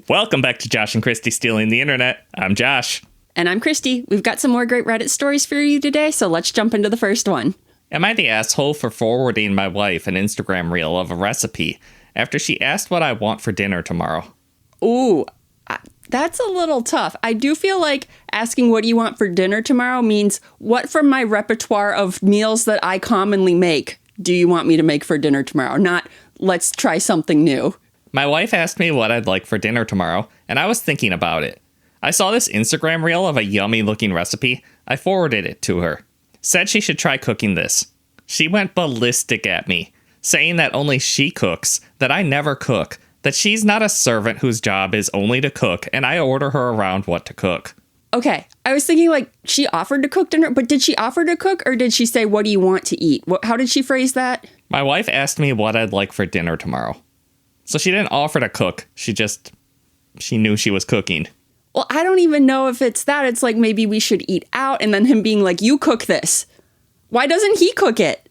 Welcome back to Josh and Kristie Stealing the Internet. I'm Josh. And I'm Kristie. We've got some more great Reddit stories for you today, so let's jump into the first one. Am I the asshole for forwarding my wife an Instagram reel of a recipe after she asked what I want for dinner tomorrow? Ooh, that's a little tough. I do feel like asking what do you want for dinner tomorrow means what from my repertoire of meals that I commonly make do you want me to make for dinner tomorrow? Not let's try something new. My wife asked me what I'd like for dinner tomorrow, and I was thinking about it. I saw this Instagram reel of a yummy-looking recipe. I forwarded it to her. Said she should try cooking this. She went ballistic at me, saying that only she cooks, that I never cook, that she's not a servant whose job is only to cook, and I order her around what to cook. Okay, I was thinking like she offered to cook dinner, but did she offer to cook or did she say, what do you want to eat? How did she phrase that? My wife asked me what I'd like for dinner tomorrow. So she didn't offer to cook. She knew she was cooking. Well, I don't even know if it's that. It's like maybe we should eat out and then him being like, you cook this. Why doesn't he cook it?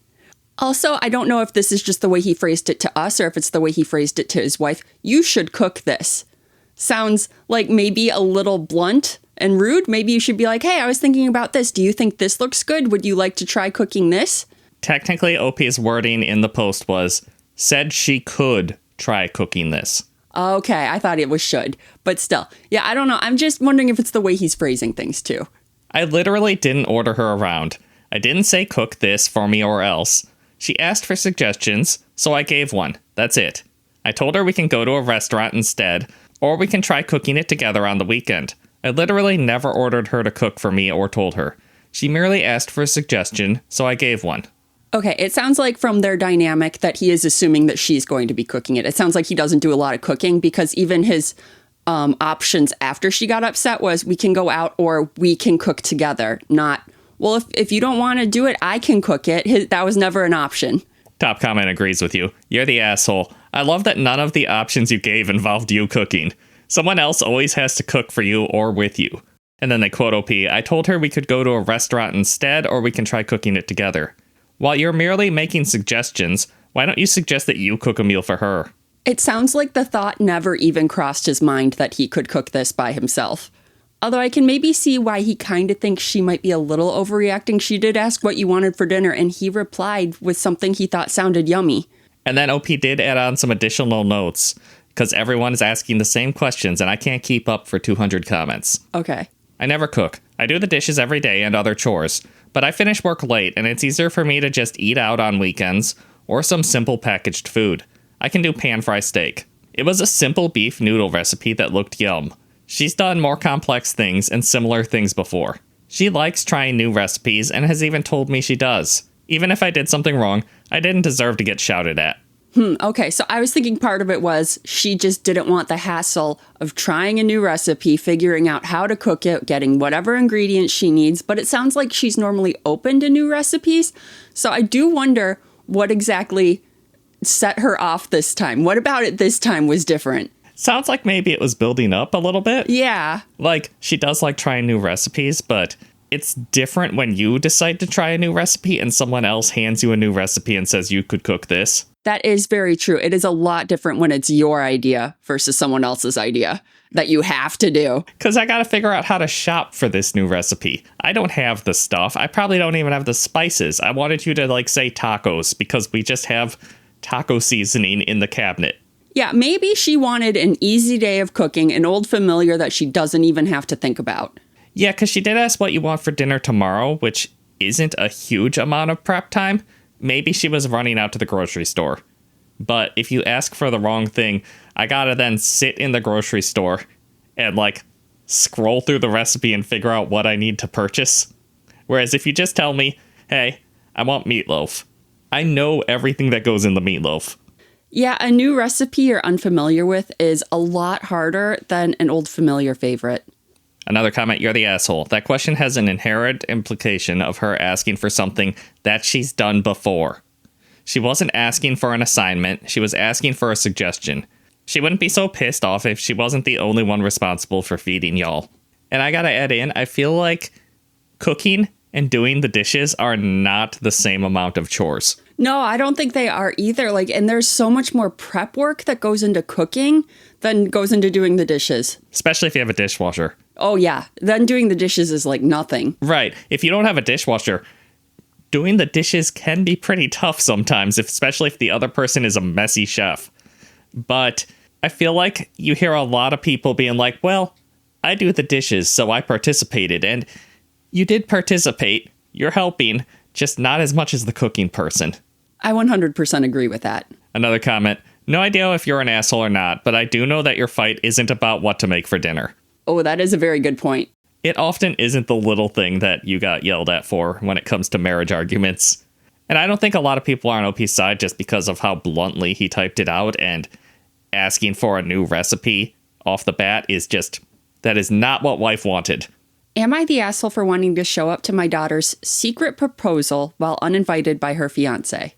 Also, I don't know if this is just the way he phrased it to us or if it's the way he phrased it to his wife. You should cook this. Sounds like maybe a little blunt and rude. Maybe you should be like, hey, I was thinking about this. Do you think this looks good? Would you like to try cooking this? Technically, OP's wording in the post was, said she could try cooking this. Okay, I thought it was should. But still, yeah, I don't know. I'm just wondering if it's the way he's phrasing things too. I literally didn't order her around. I didn't say cook this for me or else. She asked for suggestions, so I gave one. That's it. I told her we can go to a restaurant instead, or we can try cooking it together on the weekend. I literally never ordered her to cook for me or told her. She merely asked for a suggestion, so I gave one. Okay, it sounds like from their dynamic that he is assuming that she's going to be cooking it. It sounds like he doesn't do a lot of cooking because even his options after she got upset was we can go out or we can cook together. Not, well, if you don't want to do it, I can cook it. That was never an option. Top comment agrees with you. You're the asshole. I love that none of the options you gave involved you cooking. Someone else always has to cook for you or with you. And then they quote OP, I told her we could go to a restaurant instead or we can try cooking it together. While you're merely making suggestions, why don't you suggest that you cook a meal for her? It sounds like the thought never even crossed his mind that he could cook this by himself. Although I can maybe see why he kind of thinks she might be a little overreacting. She did ask what you wanted for dinner, and he replied with something he thought sounded yummy. And then OP did add on some additional notes, because everyone is asking the same questions, and I can't keep up for 200 comments. Okay. I never cook. I do the dishes every day and other chores. But I finish work late, and it's easier for me to just eat out on weekends, or some simple packaged food. I can do pan-fry steak. It was a simple beef noodle recipe that looked yum. She's done more complex things and similar things before. She likes trying new recipes and has even told me she does. Even if I did something wrong, I didn't deserve to get shouted at. Okay, so I was thinking part of it was she just didn't want the hassle of trying a new recipe, figuring out how to cook it, getting whatever ingredients she needs, but it sounds like she's normally open to new recipes. So I do wonder what exactly set her off this time. What about it this time was different? Sounds like maybe it was building up a little bit. Yeah. Like, she does like trying new recipes, but it's different when you decide to try a new recipe and someone else hands you a new recipe and says you could cook this. That is very true. It is a lot different when it's your idea versus someone else's idea that you have to do. Because I got to figure out how to shop for this new recipe. I don't have the stuff. I probably don't even have the spices. I wanted you to, say tacos because we just have taco seasoning in the cabinet. Yeah, maybe she wanted an easy day of cooking, an old familiar that she doesn't even have to think about. Yeah, because she did ask what you want for dinner tomorrow, which isn't a huge amount of prep time. Maybe she was running out to the grocery store. But if you ask for the wrong thing, I gotta then sit in the grocery store and, scroll through the recipe and figure out what I need to purchase. Whereas if you just tell me, hey, I want meatloaf, I know everything that goes in the meatloaf. Yeah, a new recipe you're unfamiliar with is a lot harder than an old familiar favorite. Another comment, you're the asshole. That question has an inherent implication of her asking for something that she's done before. She wasn't asking for an assignment, she was asking for a suggestion. She wouldn't be so pissed off if she wasn't the only one responsible for feeding y'all. And I gotta add in, I feel like cooking and doing the dishes are not the same amount of chores. No, I don't think they are either. Like, and there's so much more prep work that goes into cooking than goes into doing the dishes. Especially if you have a dishwasher. Oh, yeah. Then doing the dishes is like nothing. Right. If you don't have a dishwasher, doing the dishes can be pretty tough sometimes, especially if the other person is a messy chef. But I feel like you hear a lot of people being like, well, I do the dishes, so I participated. And you did participate. You're helping, just not as much as the cooking person. I 100% agree with that. Another comment. No idea if you're an asshole or not, but I do know that your fight isn't about what to make for dinner. Oh, that is a very good point. It often isn't the little thing that you got yelled at for when it comes to marriage arguments. And I don't think a lot of people are on OP's side just because of how bluntly he typed it out, and asking for a new recipe off the bat is just, that is not what wife wanted. Am I the asshole for wanting to show up to my daughter's secret proposal while uninvited by her fiancé?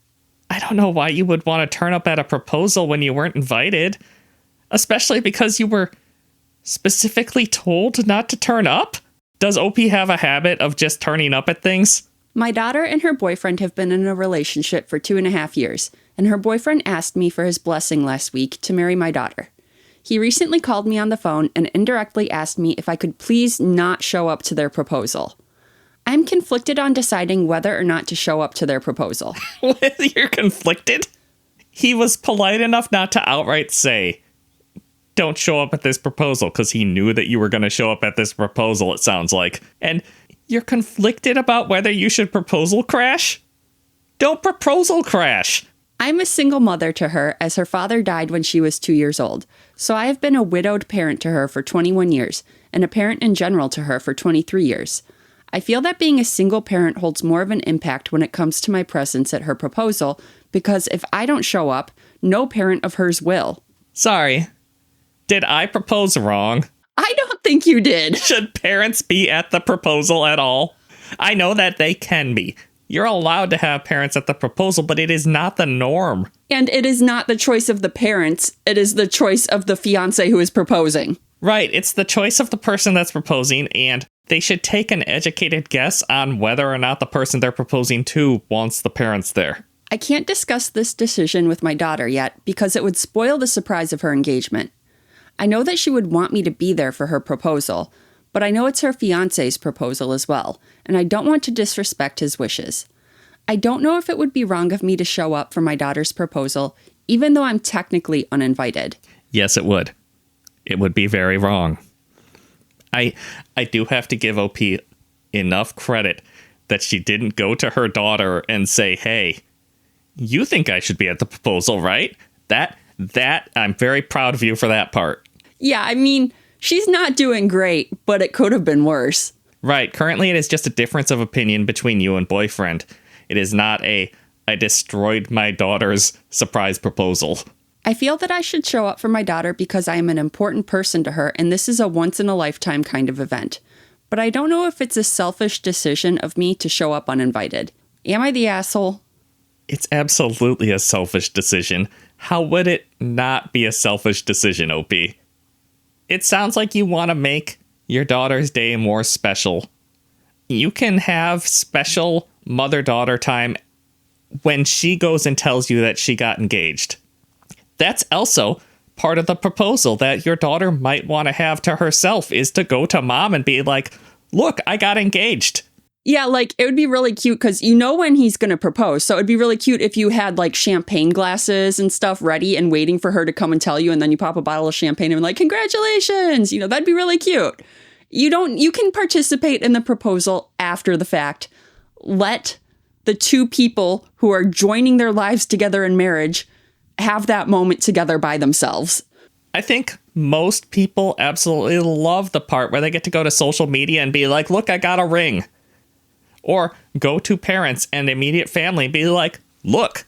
I don't know why you would want to turn up at a proposal when you weren't invited, especially because you were specifically told not to turn up? Does OP have a habit of just turning up at things? My daughter and her boyfriend have been in a relationship for 2.5 years, and her boyfriend asked me for his blessing last week to marry my daughter. He recently called me on the phone and indirectly asked me if I could please not show up to their proposal. I'm conflicted on deciding whether or not to show up to their proposal. You're conflicted? He was polite enough not to outright say, don't show up at this proposal, because he knew that you were going to show up at this proposal, it sounds like. And you're conflicted about whether you should proposal crash? Don't proposal crash! I'm a single mother to her, as her father died when she was 2 years old. So I have been a widowed parent to her for 21 years, and a parent in general to her for 23 years. I feel that being a single parent holds more of an impact when it comes to my presence at her proposal, because if I don't show up, no parent of hers will. Sorry. Did I propose wrong? I don't think you did. Should parents be at the proposal at all? I know that they can be. You're allowed to have parents at the proposal, but it is not the norm. And it is not the choice of the parents. It is the choice of the fiancé who is proposing. Right. It's the choice of the person that's proposing, and they should take an educated guess on whether or not the person they're proposing to wants the parents there. I can't discuss this decision with my daughter yet because it would spoil the surprise of her engagement. I know that she would want me to be there for her proposal, but I know it's her fiancé's proposal as well, and I don't want to disrespect his wishes. I don't know if it would be wrong of me to show up for my daughter's proposal, even though I'm technically uninvited. Yes, it would. It would be very wrong. I do have to give OP enough credit that she didn't go to her daughter and say, hey, you think I should be at the proposal, right? That I'm very proud of you for that part. Yeah, I mean, she's not doing great, but it could have been worse. Right. Currently, it is just a difference of opinion between you and boyfriend. It is not I destroyed my daughter's surprise proposal. I feel that I should show up for my daughter because I am an important person to her, and this is a once-in-a-lifetime kind of event. But I don't know if it's a selfish decision of me to show up uninvited. Am I the asshole? It's absolutely a selfish decision. How would it not be a selfish decision, OP? It sounds like you want to make your daughter's day more special. You can have special mother-daughter time when she goes and tells you that she got engaged. That's also part of the proposal that your daughter might want to have to herself, is to go to mom and be like, look, I got engaged. Yeah, like, it would be really cute because you know when he's going to propose. So it'd be really cute if you had, like, champagne glasses and stuff ready and waiting for her to come and tell you. And then you pop a bottle of champagne and be like, congratulations. You know, that'd be really cute. You can participate in the proposal after the fact. Let the two people who are joining their lives together in marriage have that moment together by themselves. I think most people absolutely love the part where they get to go to social media and be like, look, I got a ring. Or go to parents and immediate family and be like, look,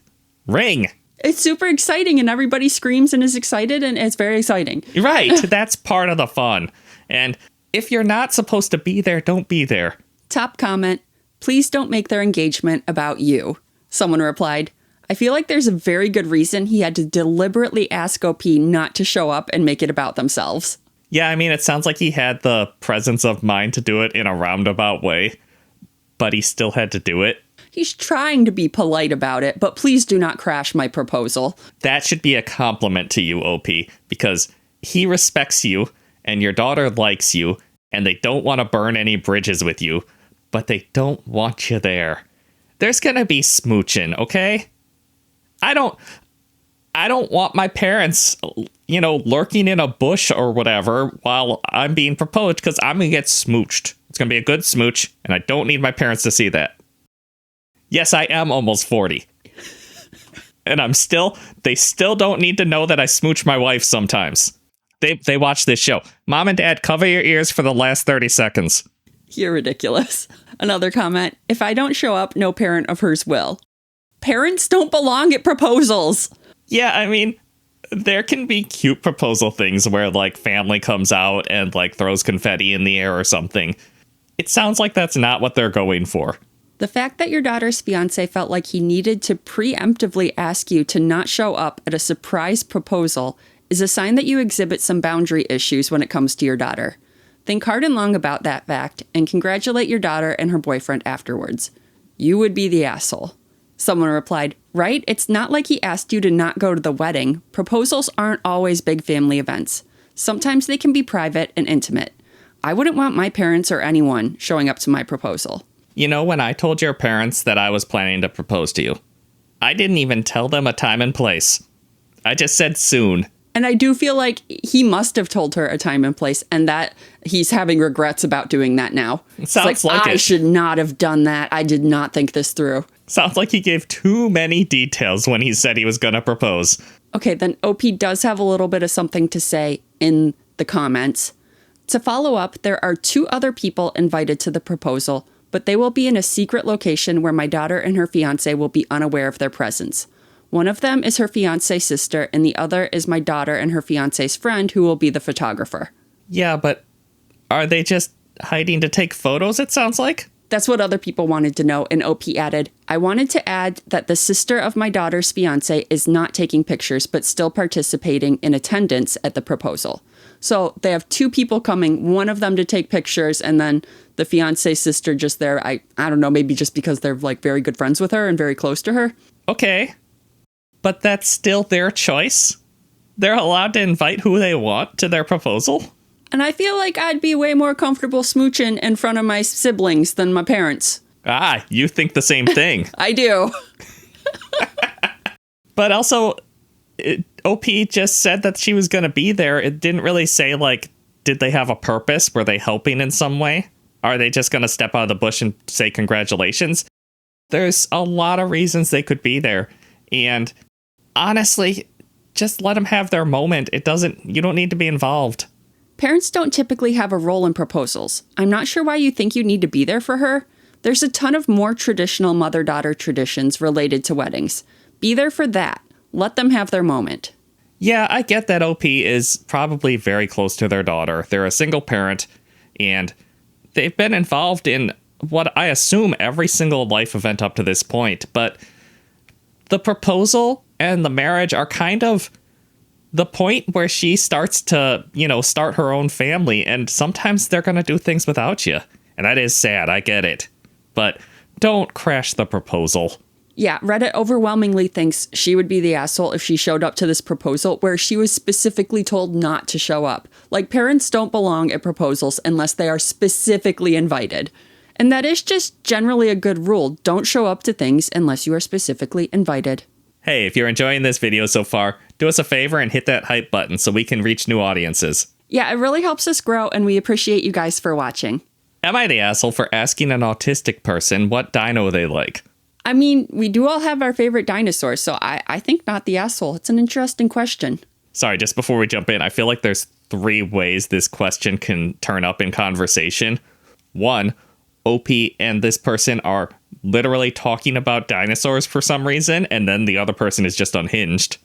ring. It's super exciting and everybody screams and is excited and it's very exciting. Right. That's part of the fun. And if you're not supposed to be there, don't be there. Top comment, please don't make their engagement about you. Someone replied, I feel like there's a very good reason he had to deliberately ask OP not to show up and make it about themselves. Yeah, I mean, it sounds like he had the presence of mind to do it in a roundabout way, but he still had to do it. He's trying to be polite about it, but please do not crash my proposal. That should be a compliment to you, OP, because he respects you and your daughter likes you and they don't want to burn any bridges with you, but they don't want you there. There's going to be smooching, okay? I don't want my parents, lurking in a bush or whatever while I'm being proposed because I'm going to get smooched. It's going to be a good smooch, and I don't need my parents to see that. Yes, I am almost 40. And they still don't need to know that I smooch my wife sometimes. They watch this show. Mom and Dad, cover your ears for the last 30 seconds. You're ridiculous. Another comment. If I don't show up, no parent of hers will. Parents don't belong at proposals. Yeah, I mean, there can be cute proposal things where, like, family comes out and, like, throws confetti in the air or something. It sounds like that's not what they're going for. The fact that your daughter's fiancé felt like he needed to preemptively ask you to not show up at a surprise proposal is a sign that you exhibit some boundary issues when it comes to your daughter. Think hard and long about that fact and congratulate your daughter and her boyfriend afterwards. You would be the asshole. Someone replied, right? It's not like he asked you to not go to the wedding. Proposals aren't always big family events. Sometimes they can be private and intimate. I wouldn't want my parents or anyone showing up to my proposal. You know, when I told your parents that I was planning to propose to you, I didn't even tell them a time and place. I just said soon. And I do feel like he must have told her a time and place and that he's having regrets about doing that now. It sounds like I should not have done that. I did not think this through. Sounds like he gave too many details when he said he was going to propose. Okay, then OP does have a little bit of something to say in the comments. To follow up, there are 2 other people invited to the proposal, but they will be in a secret location where my daughter and her fiancé will be unaware of their presence. One of them is her fiancé's sister, and the other is my daughter and her fiancé's friend, who will be the photographer. Yeah, but are they just hiding to take photos, it sounds like? That's what other people wanted to know, and OP added, I wanted to add that the sister of my daughter's fiancé is not taking pictures, but still participating in attendance at the proposal. So they have 2 people coming, one of them to take pictures, and then the fiancé's sister just there. I don't know, maybe just because they're like very good friends with her and very close to her. Okay. But that's still their choice. They're allowed to invite who they want to their proposal. And I feel like I'd be way more comfortable smooching in front of my siblings than my parents. Ah, you think the same thing. I do. But also, OP just said that she was going to be there. It didn't really say, like, did they have a purpose? Were they helping in some way? Are they just going to step out of the bush and say congratulations? There's a lot of reasons they could be there. And honestly, just let them have their moment. You don't need to be involved. Parents don't typically have a role in proposals. I'm not sure why you think you need to be there for her. There's a ton of more traditional mother-daughter traditions related to weddings. Be there for that. Let them have their moment. Yeah, I get that OP is probably very close to their daughter. They're a single parent, and they've been involved in what I assume every single life event up to this point. But the proposal and the marriage are kind of the point where she starts to, start her own family, and sometimes they're going to do things without you. And that is sad, I get it. But don't crash the proposal. Yeah, Reddit overwhelmingly thinks she would be the asshole if she showed up to this proposal where she was specifically told not to show up. Like, parents don't belong at proposals unless they are specifically invited. And that is just generally a good rule. Don't show up to things unless you are specifically invited. Hey, if you're enjoying this video so far, do us a favor and hit that hype button so we can reach new audiences. Yeah, it really helps us grow, and we appreciate you guys for watching. Am I the asshole for asking an autistic person what dino they like? I mean, we do all have our favorite dinosaurs, so I think not the asshole. It's an interesting question. Sorry, just before we jump in, I feel like there's 3 ways this question can turn up in conversation. 1, OP and this person are literally talking about dinosaurs for some reason, and then the other person is just unhinged.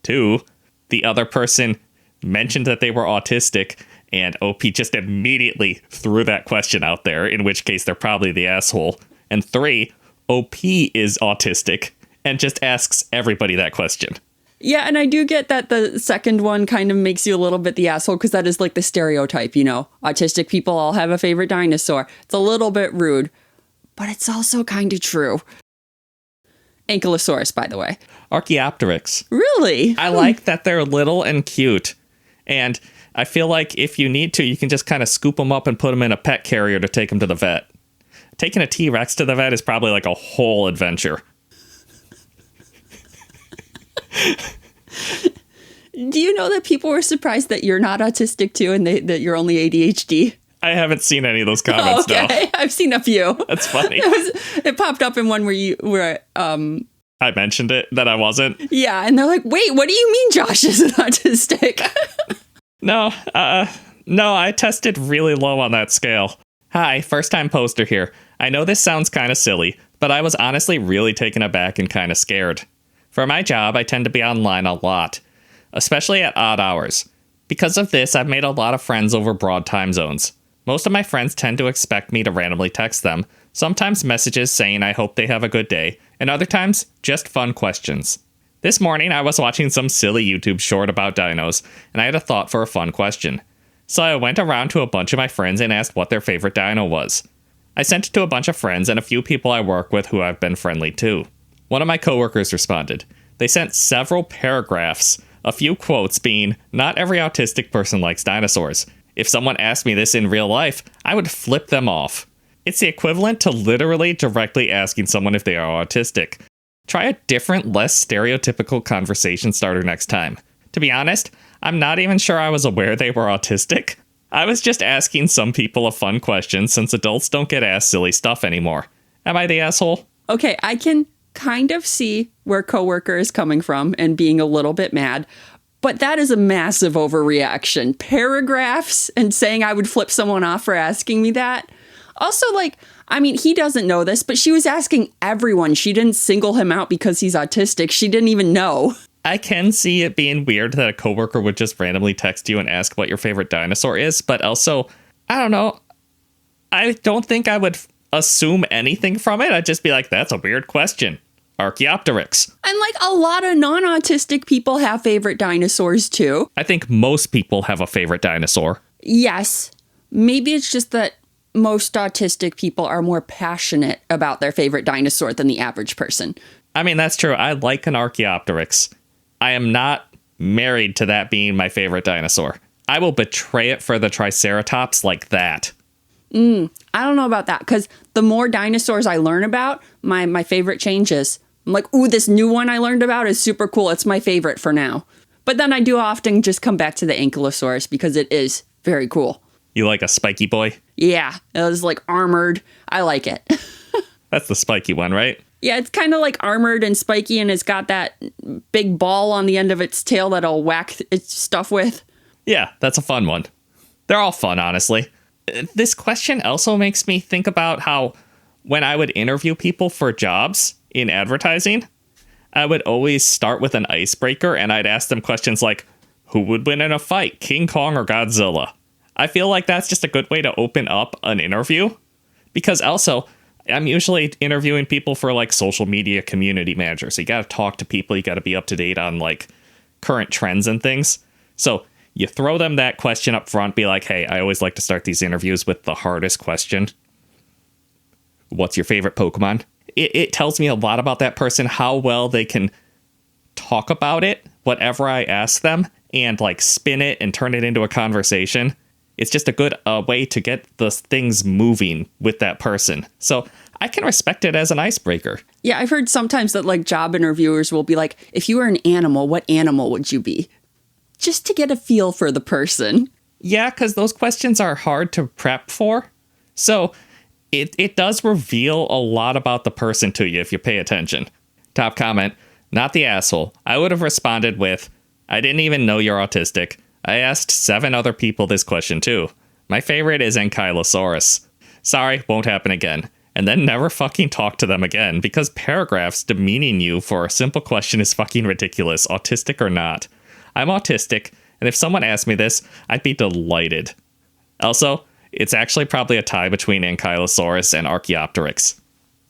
2, the other person mentioned that they were autistic, and OP just immediately threw that question out there, in which case they're probably the asshole. And 3, OP is autistic and just asks everybody that question. Yeah, and I do get that the second one kind of makes you a little bit the asshole, because that is like the stereotype, autistic people all have a favorite dinosaur. It's a little bit rude, but it's also kind of true. Ankylosaurus, by the way. Archaeopteryx. Really? I like that they're little and cute. And I feel like if you need to, you can just kind of scoop them up and put them in a pet carrier to take them to the vet. Taking a T-Rex to the vet is probably like a whole adventure. Do you know that people were surprised that you're not autistic too and that you're only ADHD? I haven't seen any of those comments, okay. No. I've seen a few. That's funny. It popped up in one where I mentioned it, that I wasn't. Yeah, and they're like, wait, what do you mean Josh isn't autistic? No, I tested really low on that scale. Hi, first-time poster here. I know this sounds kind of silly, but I was honestly really taken aback and kind of scared. For my job, I tend to be online a lot, especially at odd hours. Because of this, I've made a lot of friends over broad time zones. Most of my friends tend to expect me to randomly text them, sometimes messages saying I hope they have a good day, and other times, just fun questions. This morning, I was watching some silly YouTube short about dinos, and I had a thought for a fun question. So I went around to a bunch of my friends and asked what their favorite dino was. I sent it to a bunch of friends and a few people I work with who I've been friendly to. One of my coworkers responded. They sent several paragraphs, a few quotes being, "Not every autistic person likes dinosaurs. If someone asked me this in real life, I would flip them off." It's the equivalent to literally directly asking someone if they are autistic. Try a different, less stereotypical conversation starter next time. To be honest, I'm not even sure I was aware they were autistic. I was just asking some people a fun question since adults don't get asked silly stuff anymore. Am I the asshole? Okay, I can kind of see where coworker is coming from and being a little bit mad, but that is a massive overreaction. Paragraphs and saying I would flip someone off for asking me that. Also, he doesn't know this, but she was asking everyone. She didn't single him out because he's autistic. She didn't even know. I can see it being weird that a coworker would just randomly text you and ask what your favorite dinosaur is, but also, I don't know. I don't think I would assume anything from it. I'd just be like, that's a weird question. Archaeopteryx. And a lot of non-autistic people have favorite dinosaurs too. I think most people have a favorite dinosaur. Yes. Maybe it's just that most autistic people are more passionate about their favorite dinosaur than the average person. I mean, that's true. I like an Archaeopteryx. I am not married to that being my favorite dinosaur. I will betray it for the Triceratops like that. I don't know about that, because the more dinosaurs I learn about, my favorite changes. I'm like, ooh, this new one I learned about is super cool. It's my favorite for now. But then I do often just come back to the Ankylosaurus because it is very cool. You like a spiky boy? Yeah, it was armored. I like it. That's the spiky one, right? Yeah, it's kind of armored and spiky, and it's got that big ball on the end of its tail that it'll whack its stuff with. Yeah, that's a fun one. They're all fun, honestly. This question also makes me think about how when I would interview people for jobs in advertising, I would always start with an icebreaker, and I'd ask them questions like, who would win in a fight, King Kong or Godzilla? I feel like that's just a good way to open up an interview, because also I'm usually interviewing people for social media community managers. So you got to talk to people. You got to be up to date on current trends and things. So you throw them that question up front, be like, hey, I always like to start these interviews with the hardest question. What's your favorite Pokemon? It tells me a lot about that person, how well they can talk about it, whatever I ask them, and spin it and turn it into a conversation. It's just a good way to get the things moving with that person. So I can respect it as an icebreaker. Yeah, I've heard sometimes that job interviewers will be like, if you were an animal, what animal would you be? Just to get a feel for the person. Yeah, because those questions are hard to prep for. So it does reveal a lot about the person to you if you pay attention. Top comment, not the asshole. I would have responded with, I didn't even know you're autistic. I asked 7 other people this question too. My favorite is Ankylosaurus. Sorry, won't happen again. And then never fucking talk to them again, because paragraphs demeaning you for a simple question is fucking ridiculous, autistic or not. I'm autistic, and if someone asked me this, I'd be delighted. Also, it's actually probably a tie between Ankylosaurus and Archaeopteryx.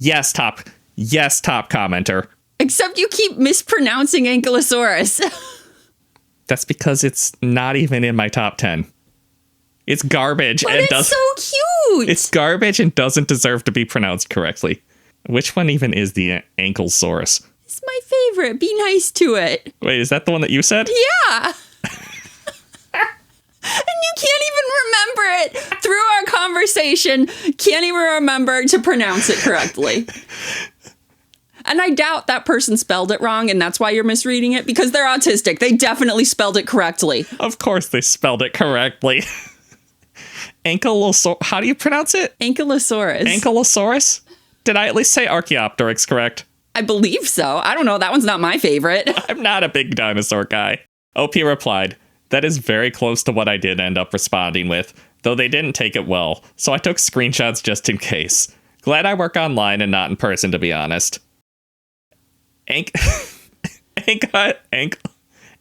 Yes, top commenter. Except you keep mispronouncing Ankylosaurus. That's because it's not even in my top 10. It's garbage. But it's so cute. It's garbage and doesn't deserve to be pronounced correctly. Which one even is the Ankylosaurus? It's my favorite. Be nice to it. Wait, is that the one that you said? Yeah. And you can't even remember it through our conversation. Can't even remember to pronounce it correctly. And I doubt that person spelled it wrong, and that's why you're misreading it, because they're autistic. They definitely spelled it correctly. Of course they spelled it correctly. Ankylosaurus. How do you pronounce it? Ankylosaurus. Ankylosaurus? Did I at least say Archaeopteryx correct? I believe so. I don't know. That one's not my favorite. I'm not a big dinosaur guy. OP replied, that is very close to what I did end up responding with, though they didn't take it well, so I took screenshots just in case. Glad I work online and not in person, to be honest.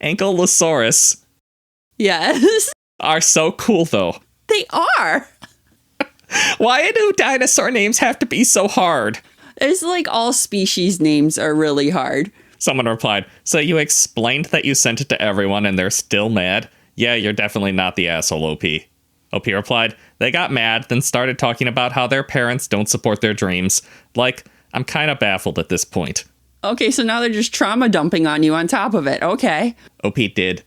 Ankylosaurus. Yes. Are so cool, though. They are. Why do dinosaur names have to be so hard? It's like all species names are really hard. Someone replied, so you explained that you sent it to everyone and they're still mad? Yeah, you're definitely not the asshole, OP. OP replied, they got mad, then started talking about how their parents don't support their dreams. Like, I'm kind of baffled at this point. Okay, so now they're just trauma dumping on you on top of it. Okay. OP did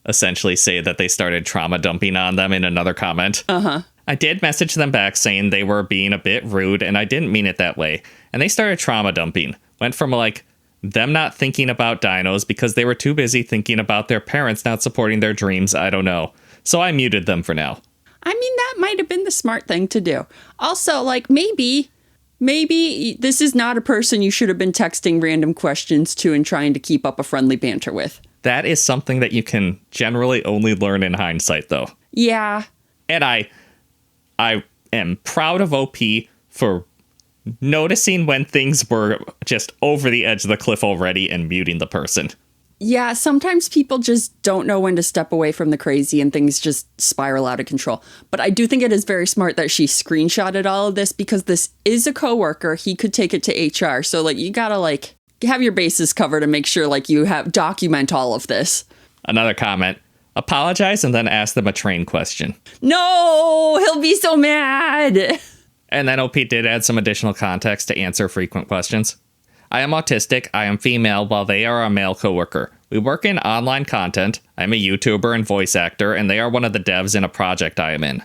essentially say that they started trauma dumping on them in another comment. Uh-huh. I did message them back saying they were being a bit rude and I didn't mean it that way. And they started trauma dumping. Went from like them not thinking about dinos because they were too busy thinking about their parents not supporting their dreams. I don't know. So I muted them for now. I mean, that might have been the smart thing to do. Also, like, maybe this is not a person you should have been texting random questions to and trying to keep up a friendly banter with. That is something that you can generally only learn in hindsight, though. Yeah. And I am proud of OP for noticing when things were just over the edge of the cliff already and muting the person. Yeah, sometimes people just don't know when to step away from the crazy and things just spiral out of control. But I do think it is very smart that she screenshotted all of this because this is a coworker. He could take it to HR. So, like, you gotta, like, have your bases covered and make sure, like, you document all of this. Another comment. Apologize and then ask them a train question. No, he'll be so mad. And then OP did add some additional context to answer frequent questions. I am autistic, I am female, while they are a male coworker. We work in online content, I'm a YouTuber and voice actor, and they are one of the devs in a project I am in.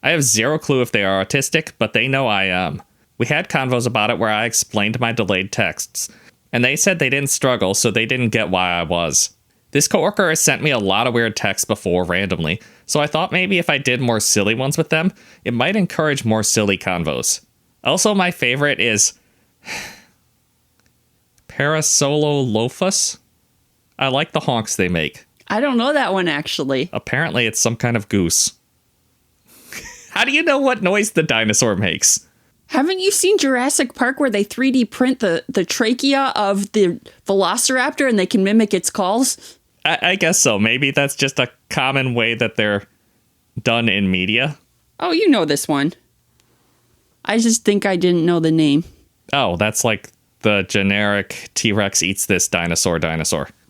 I have zero clue if they are autistic, but they know I am. We had convos about it where I explained my delayed texts, and they said they didn't struggle, so they didn't get why I was. This coworker has sent me a lot of weird texts before randomly, so I thought maybe if I did more silly ones with them, it might encourage more silly convos. Also, my favorite is Parasololophus. I like the honks they make. I don't know that one, actually. Apparently, it's some kind of goose. How do you know what noise the dinosaur makes? Haven't you seen Jurassic Park where they 3D print the trachea of the velociraptor and they can mimic its calls? I guess so. Maybe that's just a common way that they're done in media. Oh, you know this one. I just think I didn't know the name. Oh, that's like the generic T-Rex eats this dinosaur.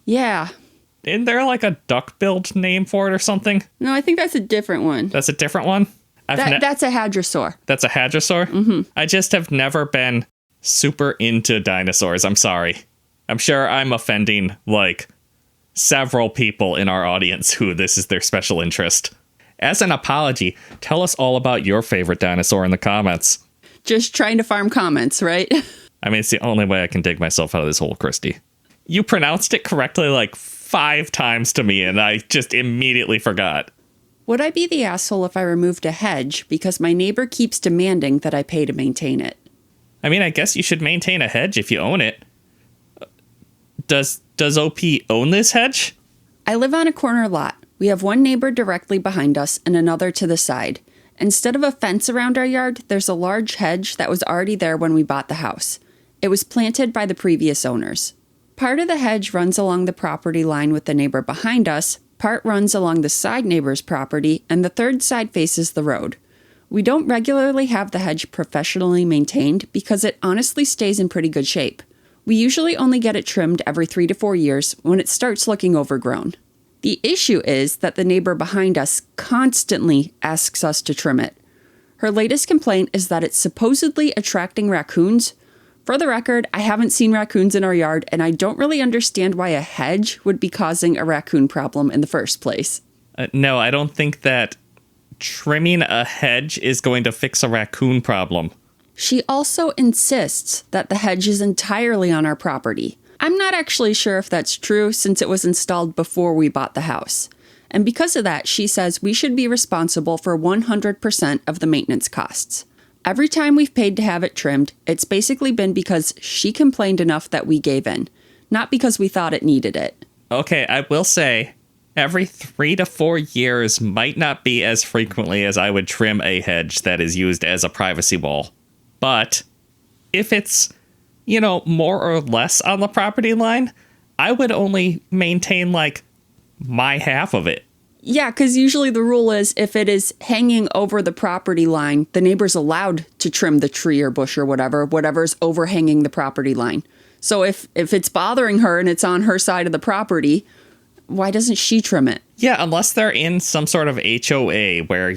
Yeah. Isn't there like a duck-billed name for it or something? No, I think that's a different one. That's a different one? That's a hadrosaur. That's a hadrosaur? Mm-hmm. I just have never been super into dinosaurs. I'm sorry. I'm sure I'm offending, like, several people in our audience who this is their special interest. As an apology, tell us all about your favorite dinosaur in the comments. Just trying to farm comments, right? I mean, it's the only way I can dig myself out of this hole, Kristie. You pronounced it correctly like 5 times to me, and I just immediately forgot. Would I be the asshole if I removed a hedge because my neighbor keeps demanding that I pay to maintain it? I mean, I guess you should maintain a hedge if you own it. Does OP own this hedge? I live on a corner lot. We have one neighbor directly behind us and another to the side. Instead of a fence around our yard, there's a large hedge that was already there when we bought the house. It was planted by the previous owners. Part of the hedge runs along the property line with the neighbor behind us, part runs along the side neighbor's property, and the third side faces the road. We don't regularly have the hedge professionally maintained because it honestly stays in pretty good shape. We usually only get it trimmed every 3 to 4 years when it starts looking overgrown. The issue is that the neighbor behind us constantly asks us to trim it. Her latest complaint is that it's supposedly attracting raccoons. For the record, I haven't seen raccoons in our yard, and I don't really understand why a hedge would be causing a raccoon problem in the first place. No, I don't think that trimming a hedge is going to fix a raccoon problem. She also insists that the hedge is entirely on our property. I'm not actually sure if that's true since it was installed before we bought the house. And because of that, she says we should be responsible for 100% of the maintenance costs. Every time we've paid to have it trimmed, it's basically been because she complained enough that we gave in, not because we thought it needed it. Okay, I will say, every 3 to 4 years might not be as frequently as I would trim a hedge that is used as a privacy wall. But if it's, more or less on the property line, I would only maintain, my half of it. Yeah, because usually the rule is if it is hanging over the property line, the neighbor's allowed to trim the tree or bush or whatever's overhanging the property line. So if it's bothering her and it's on her side of the property, why doesn't she trim it? Yeah, unless they're in some sort of HOA where,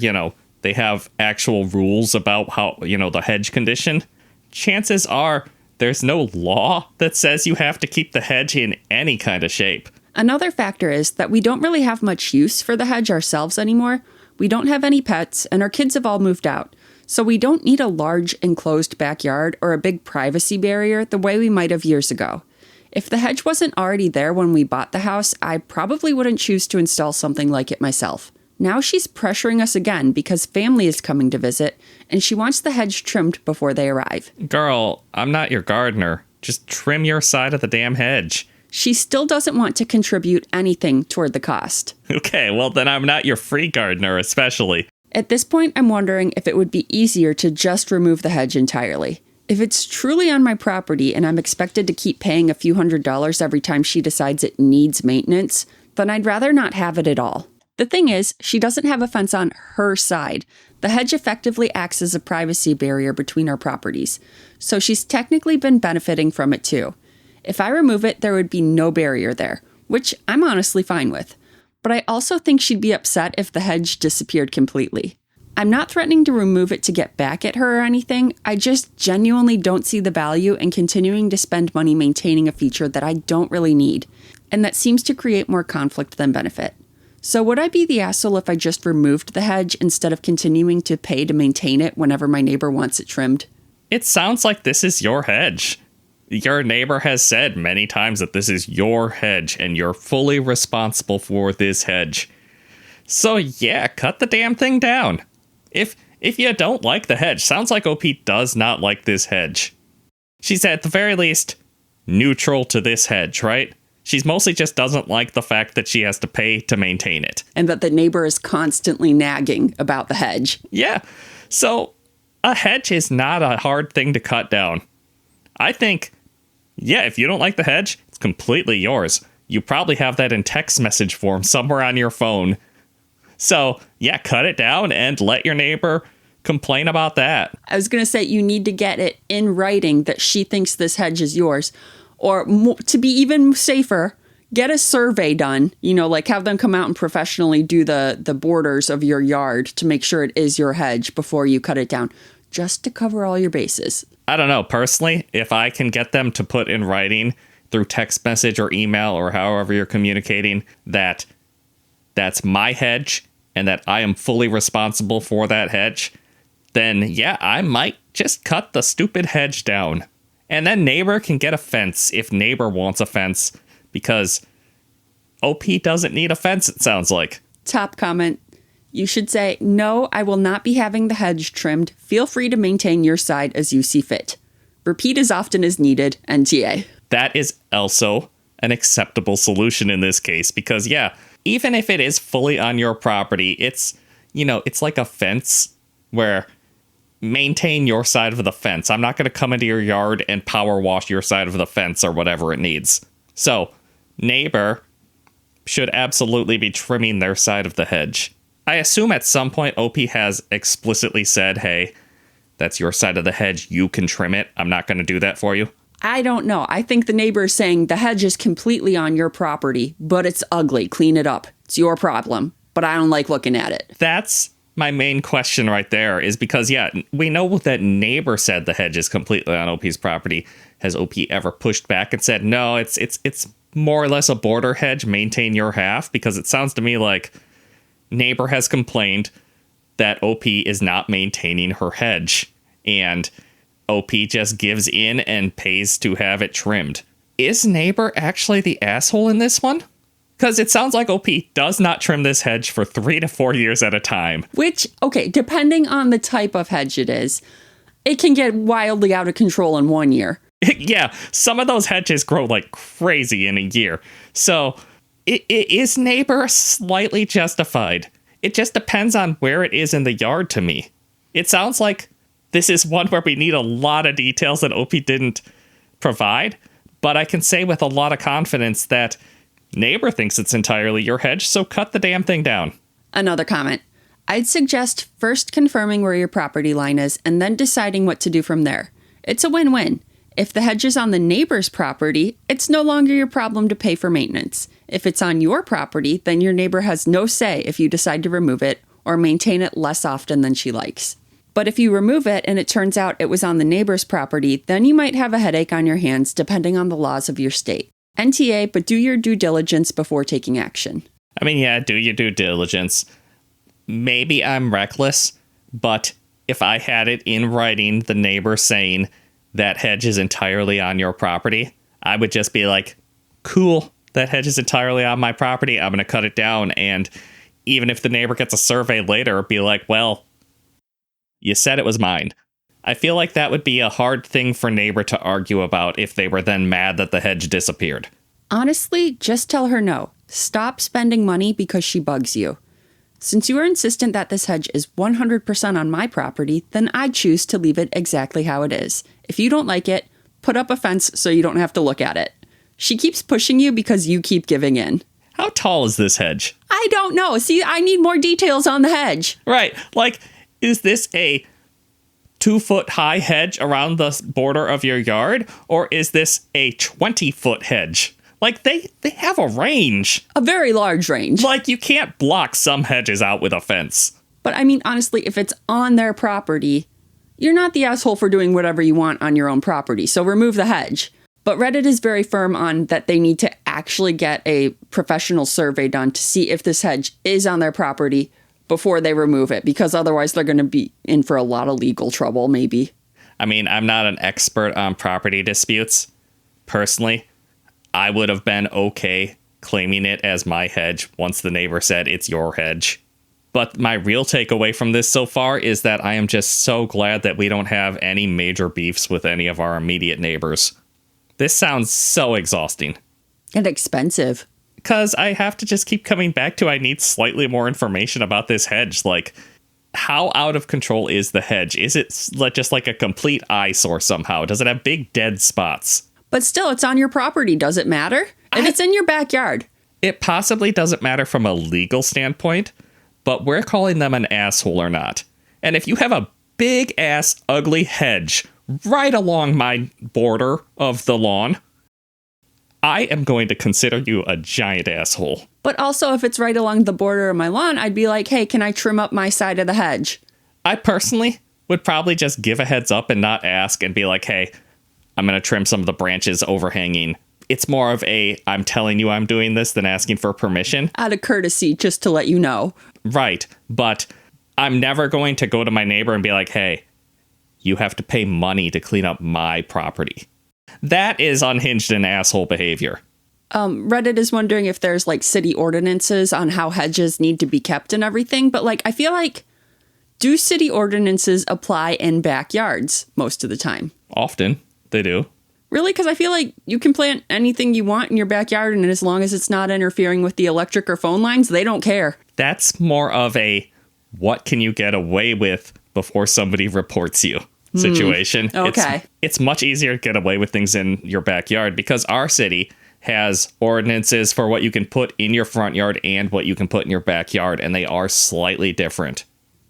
they have actual rules about how, the hedge condition. Chances are there's no law that says you have to keep the hedge in any kind of shape. Another factor is that we don't really have much use for the hedge ourselves anymore. We don't have any pets, and our kids have all moved out. So we don't need a large enclosed backyard or a big privacy barrier the way we might have years ago. If the hedge wasn't already there when we bought the house, I probably wouldn't choose to install something like it myself. Now she's pressuring us again because family is coming to visit, and she wants the hedge trimmed before they arrive. Girl, I'm not your gardener. Just trim your side of the damn hedge. She still doesn't want to contribute anything toward the cost. Okay, well then I'm not your free gardener especially. At this point, I'm wondering if it would be easier to just remove the hedge entirely. If it's truly on my property and I'm expected to keep paying a few $100s every time she decides it needs maintenance, then I'd rather not have it at all. The thing is, she doesn't have a fence on her side. The hedge effectively acts as a privacy barrier between our properties, so she's technically been benefiting from it too. If I remove it, there would be no barrier there, which I'm honestly fine with. But I also think she'd be upset if the hedge disappeared completely. I'm not threatening to remove it to get back at her or anything. I just genuinely don't see the value in continuing to spend money maintaining a feature that I don't really need, and that seems to create more conflict than benefit. So would I be the asshole if I just removed the hedge instead of continuing to pay to maintain it whenever my neighbor wants it trimmed? It sounds like this is your hedge. Your neighbor has said many times that this is your hedge and you're fully responsible for this hedge. So yeah, cut the damn thing down. If you don't like the hedge, sounds like OP does not like this hedge. She's at the very least neutral to this hedge, right? She's mostly just doesn't like the fact that she has to pay to maintain it. And that the neighbor is constantly nagging about the hedge. Yeah, so a hedge is not a hard thing to cut down. I think, yeah, if you don't like the hedge, it's completely yours. You probably have that in text message form somewhere on your phone. So, yeah, cut it down and let your neighbor complain about that. I was going to say you need to get it in writing that she thinks this hedge is yours. Or to be even safer, get a survey done, have them come out and professionally do the borders of your yard to make sure it is your hedge before you cut it down, just to cover all your bases. I don't know. Personally, if I can get them to put in writing through text message or email or however you're communicating that that's my hedge and that I am fully responsible for that hedge, then yeah, I might just cut the stupid hedge down. And then neighbor can get a fence if neighbor wants a fence, because OP doesn't need a fence, it sounds like. Top comment. You should say, no, I will not be having the hedge trimmed. Feel free to maintain your side as you see fit. Repeat as often as needed, NTA. That is also an acceptable solution in this case, because yeah, even if it is fully on your property, it's like a fence where maintain your side of the fence. I'm not going to come into your yard and power wash your side of the fence or whatever it needs. So, neighbor should absolutely be trimming their side of the hedge. I assume at some point OP has explicitly said, hey, that's your side of the hedge. You can trim it. I'm not going to do that for you. I don't know. I think the neighbor is saying the hedge is completely on your property, but it's ugly. Clean it up. It's your problem. But I don't like looking at it. That's my main question right there is because, yeah, we know that neighbor said the hedge is completely on OP's property. Has OP ever pushed back and said, no, it's more or less a border hedge, maintain your half? Because it sounds to me like neighbor has complained that OP is not maintaining her hedge, and OP just gives in and pays to have it trimmed. Is neighbor actually the asshole in this one? Because it sounds like OP does not trim this hedge for 3 to 4 years at a time. Which, okay, depending on the type of hedge it is, it can get wildly out of control in 1 year. Yeah, some of those hedges grow like crazy in a year. So, is neighbor slightly justified? It just depends on where it is in the yard to me. It sounds like this is one where we need a lot of details that OP didn't provide, but I can say with a lot of confidence that neighbor thinks it's entirely your hedge, so cut the damn thing down. Another comment. I'd suggest first confirming where your property line is and then deciding what to do from there. It's a win-win. If the hedge is on the neighbor's property, it's no longer your problem to pay for maintenance. If it's on your property, then your neighbor has no say if you decide to remove it or maintain it less often than she likes. But if you remove it and it turns out it was on the neighbor's property, then you might have a headache on your hands depending on the laws of your state. NTA, but do your due diligence before taking action. I mean, yeah, do your due diligence. Maybe I'm reckless, but if I had it in writing, the neighbor saying that hedge is entirely on your property, I would just be like, cool, that hedge is entirely on my property. I'm going to cut it down. And even if the neighbor gets a survey later, be like, well, you said it was mine. I feel like that would be a hard thing for neighbor to argue about if they were then mad that the hedge disappeared. Honestly, just tell her no. Stop spending money because she bugs you. Since you are insistent that this hedge is 100% on my property, then I choose to leave it exactly how it is. If you don't like it, put up a fence so you don't have to look at it. She keeps pushing you because you keep giving in. How tall is this hedge? I don't know. See, I need more details on the hedge. Right. Like, is this a 2-foot high hedge around the border of your yard? Or is this a 20-foot hedge? Like, they have a range. A very large range. Like, you can't block some hedges out with a fence. But I mean, honestly, if it's on their property, you're not the asshole for doing whatever you want on your own property. So remove the hedge. But Reddit is very firm on that they need to actually get a professional survey done to see if this hedge is on their property before they remove it, because otherwise they're going to be in for a lot of legal trouble, maybe. I mean, I'm not an expert on property disputes. Personally, I would have been okay claiming it as my hedge once the neighbor said it's your hedge. But my real takeaway from this so far is that I am just so glad that we don't have any major beefs with any of our immediate neighbors. This sounds so exhausting. And expensive. Because I have to just keep coming back to I need slightly more information about this hedge. Like, how out of control is the hedge? Is it just like a complete eyesore somehow? Does it have big dead spots? But still, it's on your property. Does it matter? And it's in your backyard. It possibly doesn't matter from a legal standpoint, but we're calling them an asshole or not. And if you have a big ass ugly hedge right along my border of the lawn, I am going to consider you a giant asshole. But also, if it's right along the border of my lawn, I'd be like, hey, can I trim up my side of the hedge? I personally would probably just give a heads up and not ask and be like, hey, I'm going to trim some of the branches overhanging. It's more of a, I'm telling you I'm doing this than asking for permission. Out of courtesy, just to let you know. Right. But I'm never going to go to my neighbor and be like, hey, you have to pay money to clean up my property. That is unhinged and asshole behavior. Reddit is wondering if there's like city ordinances on how hedges need to be kept and everything. But like, I feel like, do city ordinances apply in backyards most of the time? Often they do. Really? Because I feel like you can plant anything you want in your backyard, and as long as it's not interfering with the electric or phone lines, they don't care. That's more of a what can you get away with before somebody reports you situation. Okay. It's much easier to get away with things in your backyard because our city has ordinances for what you can put in your front yard and what you can put in your backyard, and they are slightly different.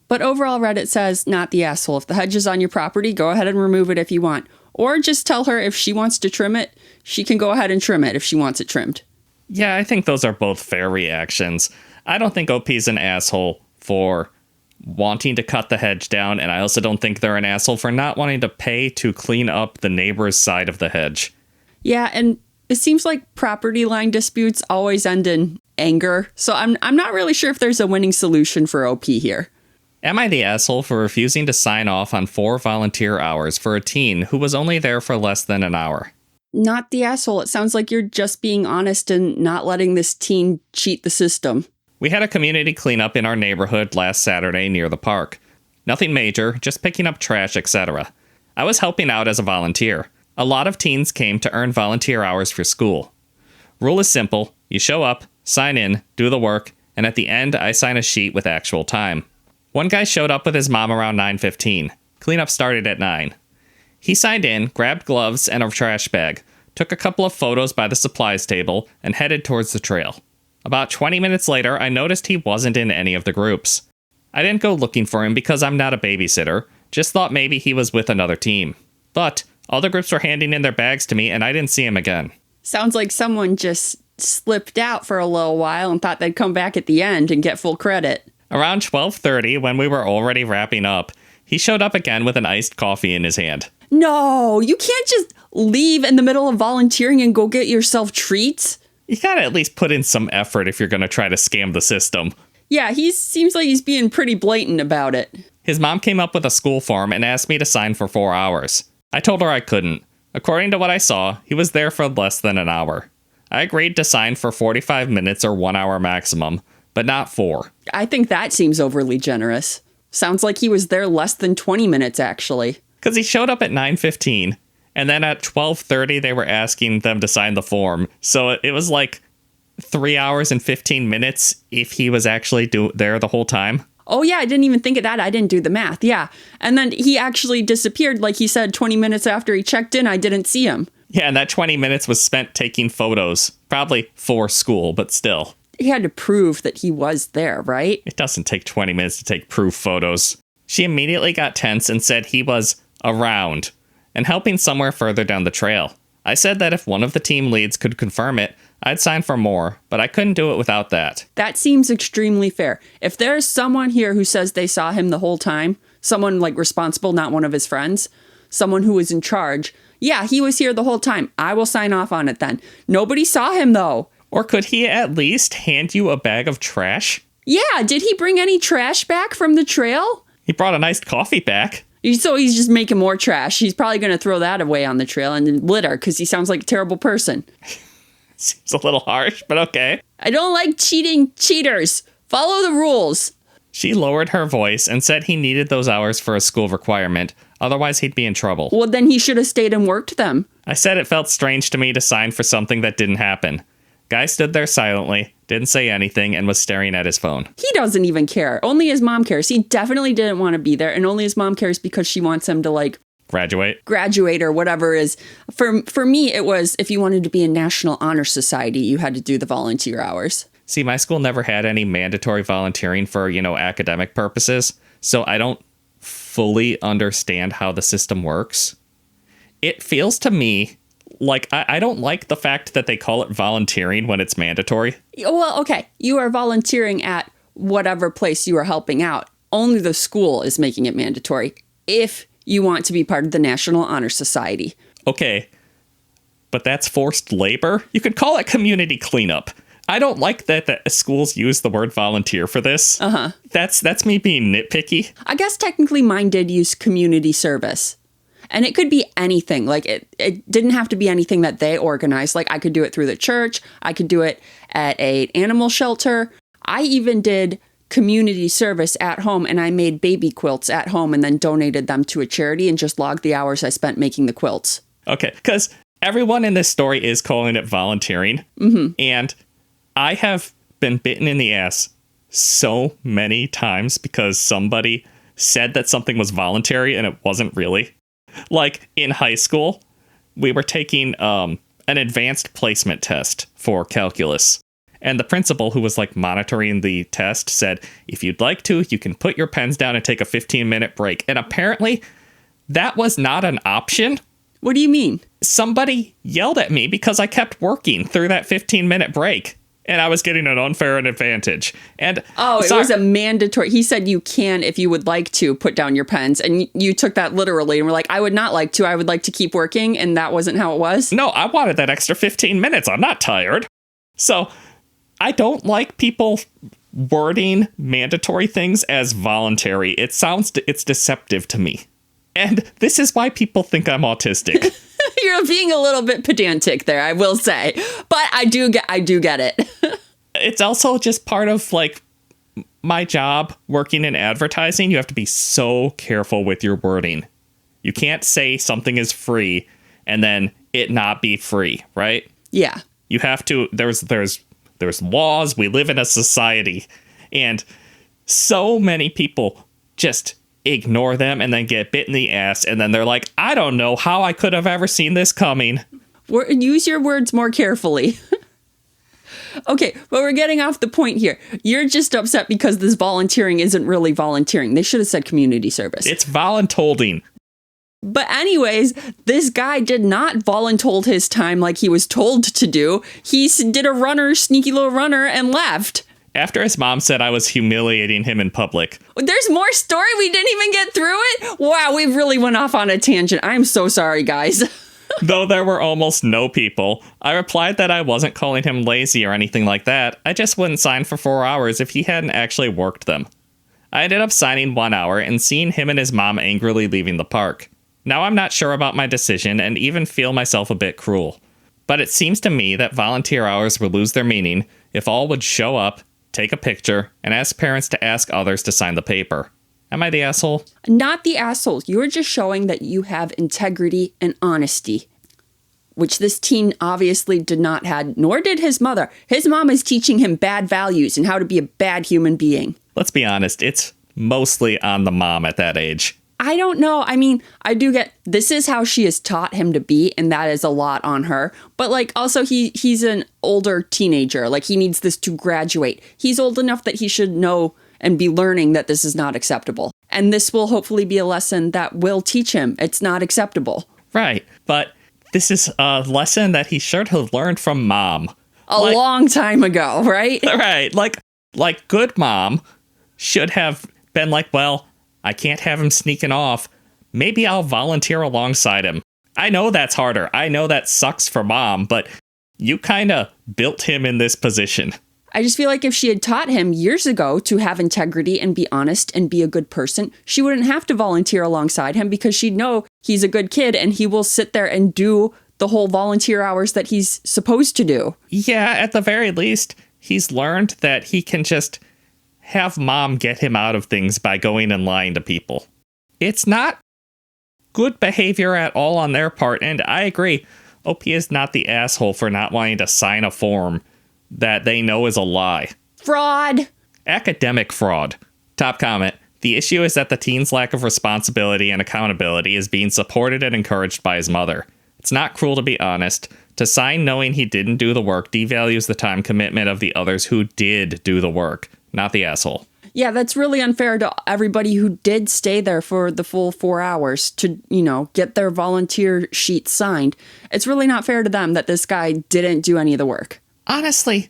But overall, Reddit says, not the asshole. If the hedge is on your property, go ahead and remove it if you want. Or just tell her if she wants to trim it, she can go ahead and trim it if she wants it trimmed. Yeah, I think those are both fair reactions. I don't think OP's an asshole for wanting to cut the hedge down, and I also don't think they're an asshole for not wanting to pay to clean up the neighbor's side of the hedge. Yeah, and it seems like property line disputes always end in anger, so I'm not really sure if there's a winning solution for OP here. Am I the asshole for refusing to sign off on 4 volunteer hours for a teen who was only there for less than an hour? Not the asshole. It sounds like you're just being honest and not letting this teen cheat the system. We had a community cleanup in our neighborhood last Saturday near the park. Nothing major, just picking up trash, etc. I was helping out as a volunteer. A lot of teens came to earn volunteer hours for school. Rule is simple. You show up, sign in, do the work, and at the end, I sign a sheet with actual time. One guy showed up with his mom around 9:15. Cleanup started at 9. He signed in, grabbed gloves and a trash bag, took a couple of photos by the supplies table, and headed towards the trail. About 20 minutes later, I noticed he wasn't in any of the groups. I didn't go looking for him because I'm not a babysitter, just thought maybe he was with another team. But all the groups were handing in their bags to me and I didn't see him again. Sounds like someone just slipped out for a little while and thought they'd come back at the end and get full credit. Around 12:30, when we were already wrapping up, he showed up again with an iced coffee in his hand. No, you can't just leave in the middle of volunteering and go get yourself treats. You gotta at least put in some effort if you're gonna try to scam the system. Yeah, he seems like he's being pretty blatant about it. His mom came up with a school form and asked me to sign for 4 hours. I told her I couldn't. According to what I saw, he was there for less than an hour. I agreed to sign for 45 minutes or 1 hour maximum, but not 4. I think that seems overly generous. Sounds like he was there less than 20 minutes, actually. Because he showed up at 9:15, and then at 12:30 they were asking them to sign the form. So it was like 3 hours and 15 minutes if he was actually there the whole time. Oh, yeah, I didn't even think of that. I didn't do the math. Yeah. And then he actually disappeared. Like he said, 20 minutes after he checked in, I didn't see him. Yeah, and that 20 minutes was spent taking photos. Probably for school, but still. He had to prove that he was there, right? It doesn't take 20 minutes to take proof photos. She immediately got tense and said he was around and helping somewhere further down the trail. I said that if one of the team leads could confirm it, I'd sign for more, but I couldn't do it without that. That seems extremely fair. If there's someone here who says they saw him the whole time, someone like responsible, not one of his friends, someone who was in charge, yeah, he was here the whole time. I will sign off on it then. Nobody saw him though. Or could he at least hand you a bag of trash? Yeah, did he bring any trash back from the trail? He brought a iced coffee back. So he's just making more trash. He's probably going to throw that away on the trail and litter because he sounds like a terrible person. Seems a little harsh, but okay. I don't like cheating cheaters. Follow the rules. She lowered her voice and said he needed those hours for a school requirement. Otherwise, he'd be in trouble. Well, then he should have stayed and worked them. I said it felt strange to me to sign for something that didn't happen. Guy stood there silently, didn't say anything, and was staring at his phone. He doesn't even care. Only his mom cares. He definitely didn't want to be there, and only his mom cares because she wants him to, like... Graduate or whatever is. For me, it was if you wanted to be in National Honor Society, you had to do the volunteer hours. See, my school never had any mandatory volunteering for, academic purposes, so I don't fully understand how the system works. It feels to me like I don't like the fact that they call it volunteering when it's mandatory. Well, okay, you are volunteering at whatever place you are helping out. Only the school is making it mandatory if you want to be part of the National Honor Society. Okay, but that's forced labor? You could call it community cleanup. I don't like that schools use the word volunteer for this. Uh-huh. That's me being nitpicky. I guess technically mine did use community service. And it could be anything. Like, it didn't have to be anything that they organized. Like, I could do it through the church. I could do it at an animal shelter. I even did community service at home, and I made baby quilts at home and then donated them to a charity and just logged the hours I spent making the quilts. Okay, because everyone in this story is calling it volunteering. Mm-hmm. And I have been bitten in the ass so many times because somebody said that something was voluntary and it wasn't really. Like in high school, we were taking an advanced placement test for calculus. And the principal who was like monitoring the test said, if you'd like to, you can put your pens down and take a 15-minute break. And apparently that was not an option. What do you mean? Somebody yelled at me because I kept working through that 15-minute break. and I was getting an unfair advantage. And it was a mandatory. He said you can, if you would like to, put down your pens. And you took that literally and were like, I would not like to. I would like to keep working. And that wasn't how it was? No, I wanted that extra 15 minutes. I'm not tired. So I don't like people wording mandatory things as voluntary. It's deceptive to me. And this is why people think I'm autistic. You're being a little bit pedantic there, I will say. But I do get it. It's also just part of like my job working in advertising. You have to be so careful with your wording. You can't say something is free and then it not be free, right? Yeah. You have to, there's laws. We live in a society, and so many people just ignore them and then get bit in the ass. And then they're like, I don't know how I could have ever seen this coming. Use your words more carefully. Okay, but we're getting off the point here. You're just upset because this volunteering isn't really volunteering. They should have said community service. It's voluntolding. But anyways, this guy did not voluntold his time like he was told to do. He did a sneaky little runner, and left. After his mom said I was humiliating him in public. There's more story. We didn't even get through it. Wow, we really went off on a tangent. I'm so sorry, guys. Though there were almost no people, I replied that I wasn't calling him lazy or anything like that. I just wouldn't sign for 4 hours if he hadn't actually worked them. I ended up signing 1 hour and seeing him and his mom angrily leaving the park. Now I'm not sure about my decision and even feel myself a bit cruel. But it seems to me that volunteer hours would lose their meaning if all would show up, take a picture, and ask parents to ask others to sign the paper. Am I the asshole? Not the asshole. You're just showing that you have integrity and honesty, which this teen obviously did not have, nor did his mother. His mom is teaching him bad values and how to be a bad human being. Let's be honest, it's mostly on the mom at that age. I don't know. I mean, I do get, this is how she has taught him to be, and that is a lot on her. But like, also he's an older teenager. Like, he needs this to graduate. He's old enough that he should know and be learning that this is not acceptable. And this will hopefully be a lesson that will teach him it's not acceptable. Right. But this is a lesson that he should have learned from mom. A long time ago, right? Right. Like good mom should have been like, well, I can't have him sneaking off. Maybe I'll volunteer alongside him. I know that's harder. I know that sucks for mom, but you kind of built him in this position. I just feel like if she had taught him years ago to have integrity and be honest and be a good person, she wouldn't have to volunteer alongside him because she'd know he's a good kid and he will sit there and do the whole volunteer hours that he's supposed to do. Yeah, at the very least, he's learned that he can just have mom get him out of things by going and lying to people. It's not good behavior at all on their part, and I agree. OP is not the asshole for not wanting to sign a form that they know is a lie. Fraud. Academic fraud. Top comment. The issue is that the teen's lack of responsibility and accountability is being supported and encouraged by his mother. It's not cruel to be honest. To sign knowing he didn't do the work devalues the time commitment of the others who did do the work, not the asshole. Yeah, that's really unfair to everybody who did stay there for the full 4 hours to, get their volunteer sheet signed. It's really not fair to them that this guy didn't do any of the work. Honestly,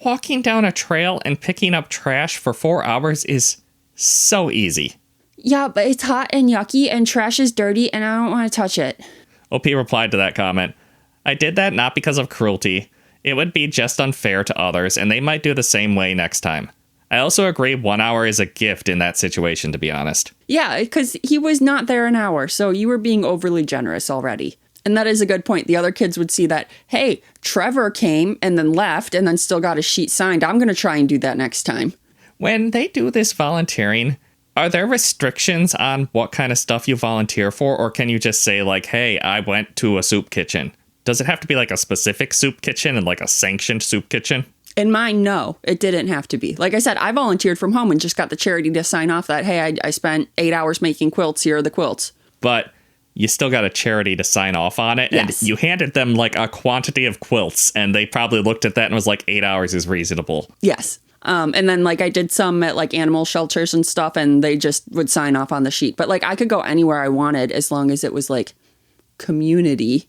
walking down a trail and picking up trash for 4 hours is so easy. Yeah, but it's hot and yucky and trash is dirty and I don't want to touch it. OP replied to that comment. I did that not because of cruelty. It would be just unfair to others and they might do the same way next time. I also agree 1 hour is a gift in that situation, to be honest. Yeah, because he was not there an hour, so you were being overly generous already. And that is a good point. The other kids would see that, hey, Trevor came and then left and then still got his sheet signed. I'm going to try and do that next time. When they do this volunteering, are there restrictions on what kind of stuff you volunteer for? Or can you just say like, hey, I went to a soup kitchen? Does it have to be like a specific soup kitchen and like a sanctioned soup kitchen? In mine, no, it didn't have to be. Like I said, I volunteered from home and just got the charity to sign off that, hey, I spent 8 hours making quilts. Here are the quilts. But you still got a charity to sign off on it. Yes. And you handed them like a quantity of quilts and they probably looked at that and was like 8 hours is reasonable. Yes. And then like I did some at like animal shelters and stuff and they just would sign off on the sheet. But like I could go anywhere I wanted as long as it was like community,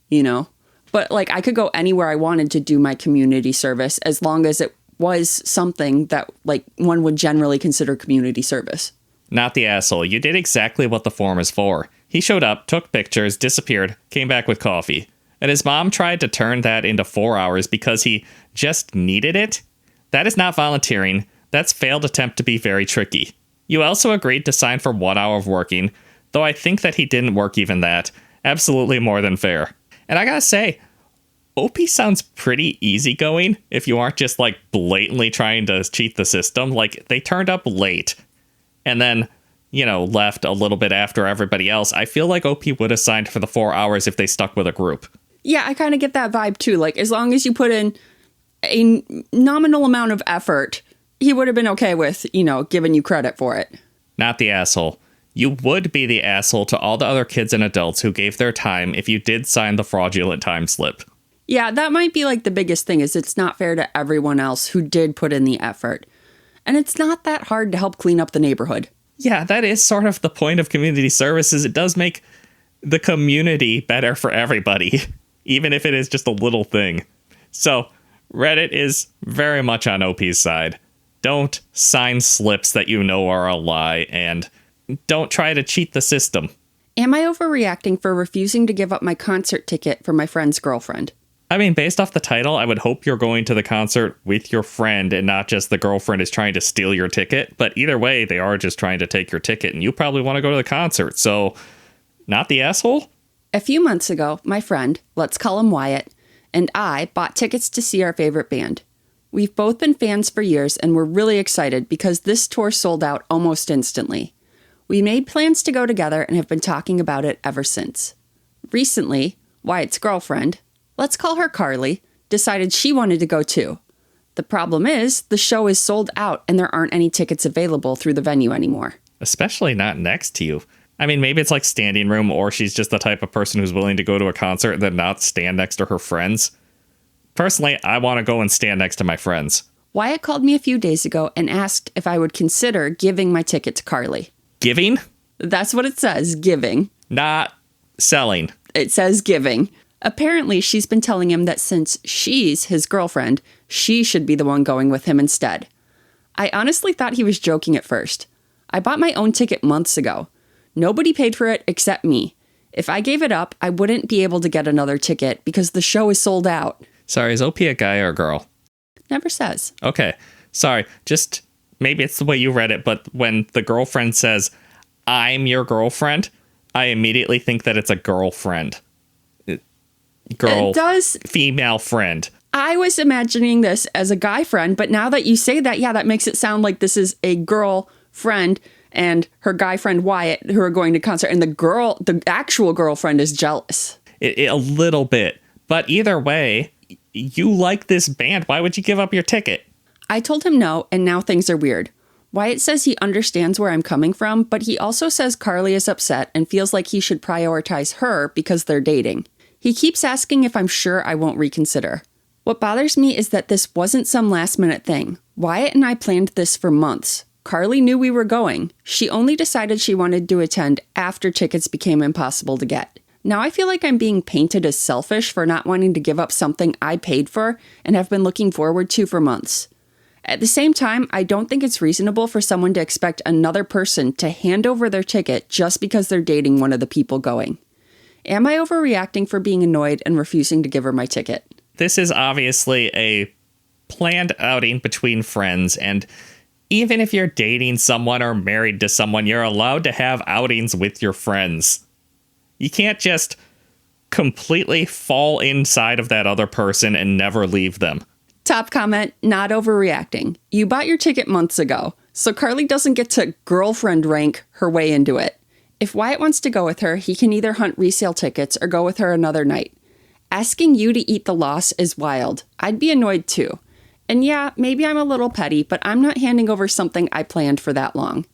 But like I could go anywhere I wanted to do my community service as long as it was something that like one would generally consider community service. Not the asshole. You did exactly what the form is for. He showed up, took pictures, disappeared, came back with coffee. And his mom tried to turn that into 4 hours because he just needed it? That is not volunteering. That's failed attempt to be very tricky. You also agreed to sign for 1 hour of working, though I think that he didn't work even that. Absolutely more than fair. And I gotta say, OP sounds pretty easygoing if you aren't just like blatantly trying to cheat the system. Like they turned up late and then, left a little bit after everybody else. I feel like OP would have signed for the 4 hours if they stuck with a group. Yeah, I kind of get that vibe too. Like as long as you put in a nominal amount of effort, he would have been okay with, giving you credit for it. Not the asshole. You would be the asshole to all the other kids and adults who gave their time if you did sign the fraudulent time slip. Yeah, that might be like the biggest thing is it's not fair to everyone else who did put in the effort. And it's not that hard to help clean up the neighborhood. Yeah, that is sort of the point of community services. It does make the community better for everybody, even if it is just a little thing. So Reddit is very much on OP's side. Don't sign slips that you know are a lie, and don't try to cheat the system. Am I overreacting for refusing to give up my concert ticket for my friend's girlfriend? I mean, based off the title, I would hope you're going to the concert with your friend and not just the girlfriend is trying to steal your ticket. But either way, they are just trying to take your ticket, and you probably want to go to the concert. So, not the asshole? A few months ago, my friend, let's call him Wyatt, and I bought tickets to see our favorite band. We've both been fans for years, and we're really excited because this tour sold out almost instantly. We made plans to go together and have been talking about it ever since. Recently, Wyatt's girlfriend, let's call her Carly, decided she wanted to go too. The problem is, the show is sold out and there aren't any tickets available through the venue anymore. Especially not next to you. I mean, maybe it's like standing room, or she's just the type of person who's willing to go to a concert and then not stand next to her friends. Personally, I want to go and stand next to my friends. Wyatt called me a few days ago and asked if I would consider giving my ticket to Carly. Giving? That's what it says, giving. Not selling. It says giving. Apparently, she's been telling him that since she's his girlfriend, she should be the one going with him instead. I honestly thought he was joking at first. I bought my own ticket months ago. Nobody paid for it except me. If I gave it up, I wouldn't be able to get another ticket because the show is sold out. Sorry, is OP a guy or a girl? Never says. Okay, sorry. Just maybe it's the way you read it, but when the girlfriend says, "I'm your girlfriend," I immediately think that it's a girlfriend. Girl, it does. Female friend. I was imagining this as a guy friend, but now that you say that, yeah, that makes it sound like this is a girl friend and her guy friend Wyatt who are going to concert, and the actual girlfriend is jealous. A little bit. But either way, you like this band. Why would you give up your ticket? I told him no, and now things are weird. Wyatt says he understands where I'm coming from, but he also says Carly is upset and feels like he should prioritize her because they're dating. He keeps asking if I'm sure I won't reconsider. What bothers me is that this wasn't some last-minute thing. Wyatt and I planned this for months. Carly knew we were going. She only decided she wanted to attend after tickets became impossible to get. Now I feel like I'm being painted as selfish for not wanting to give up something I paid for and have been looking forward to for months. At the same time, I don't think it's reasonable for someone to expect another person to hand over their ticket just because they're dating one of the people going. Am I overreacting for being annoyed and refusing to give her my ticket? This is obviously a planned outing between friends, and even if you're dating someone or married to someone, you're allowed to have outings with your friends. You can't just completely fall inside of that other person and never leave them. Top comment, not overreacting. You bought your ticket months ago, so Carly doesn't get to girlfriend rank her way into it. If Wyatt wants to go with her, he can either hunt resale tickets or go with her another night. Asking you to eat the loss is wild. I'd be annoyed too. And yeah, maybe I'm a little petty, but I'm not handing over something I planned for that long.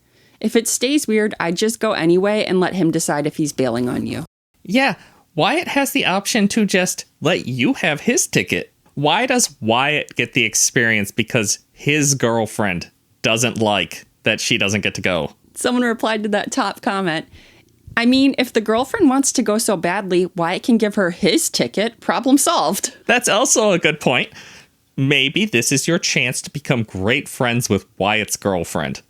If it stays weird, I'd just go anyway and let him decide if he's bailing on you. Yeah, Wyatt has the option to just let you have his ticket. Why does Wyatt get the experience because his girlfriend doesn't like that she doesn't get to go? Someone replied to that top comment. I mean, if the girlfriend wants to go so badly, Wyatt can give her his ticket. Problem solved. That's also a good point. Maybe this is your chance to become great friends with Wyatt's girlfriend.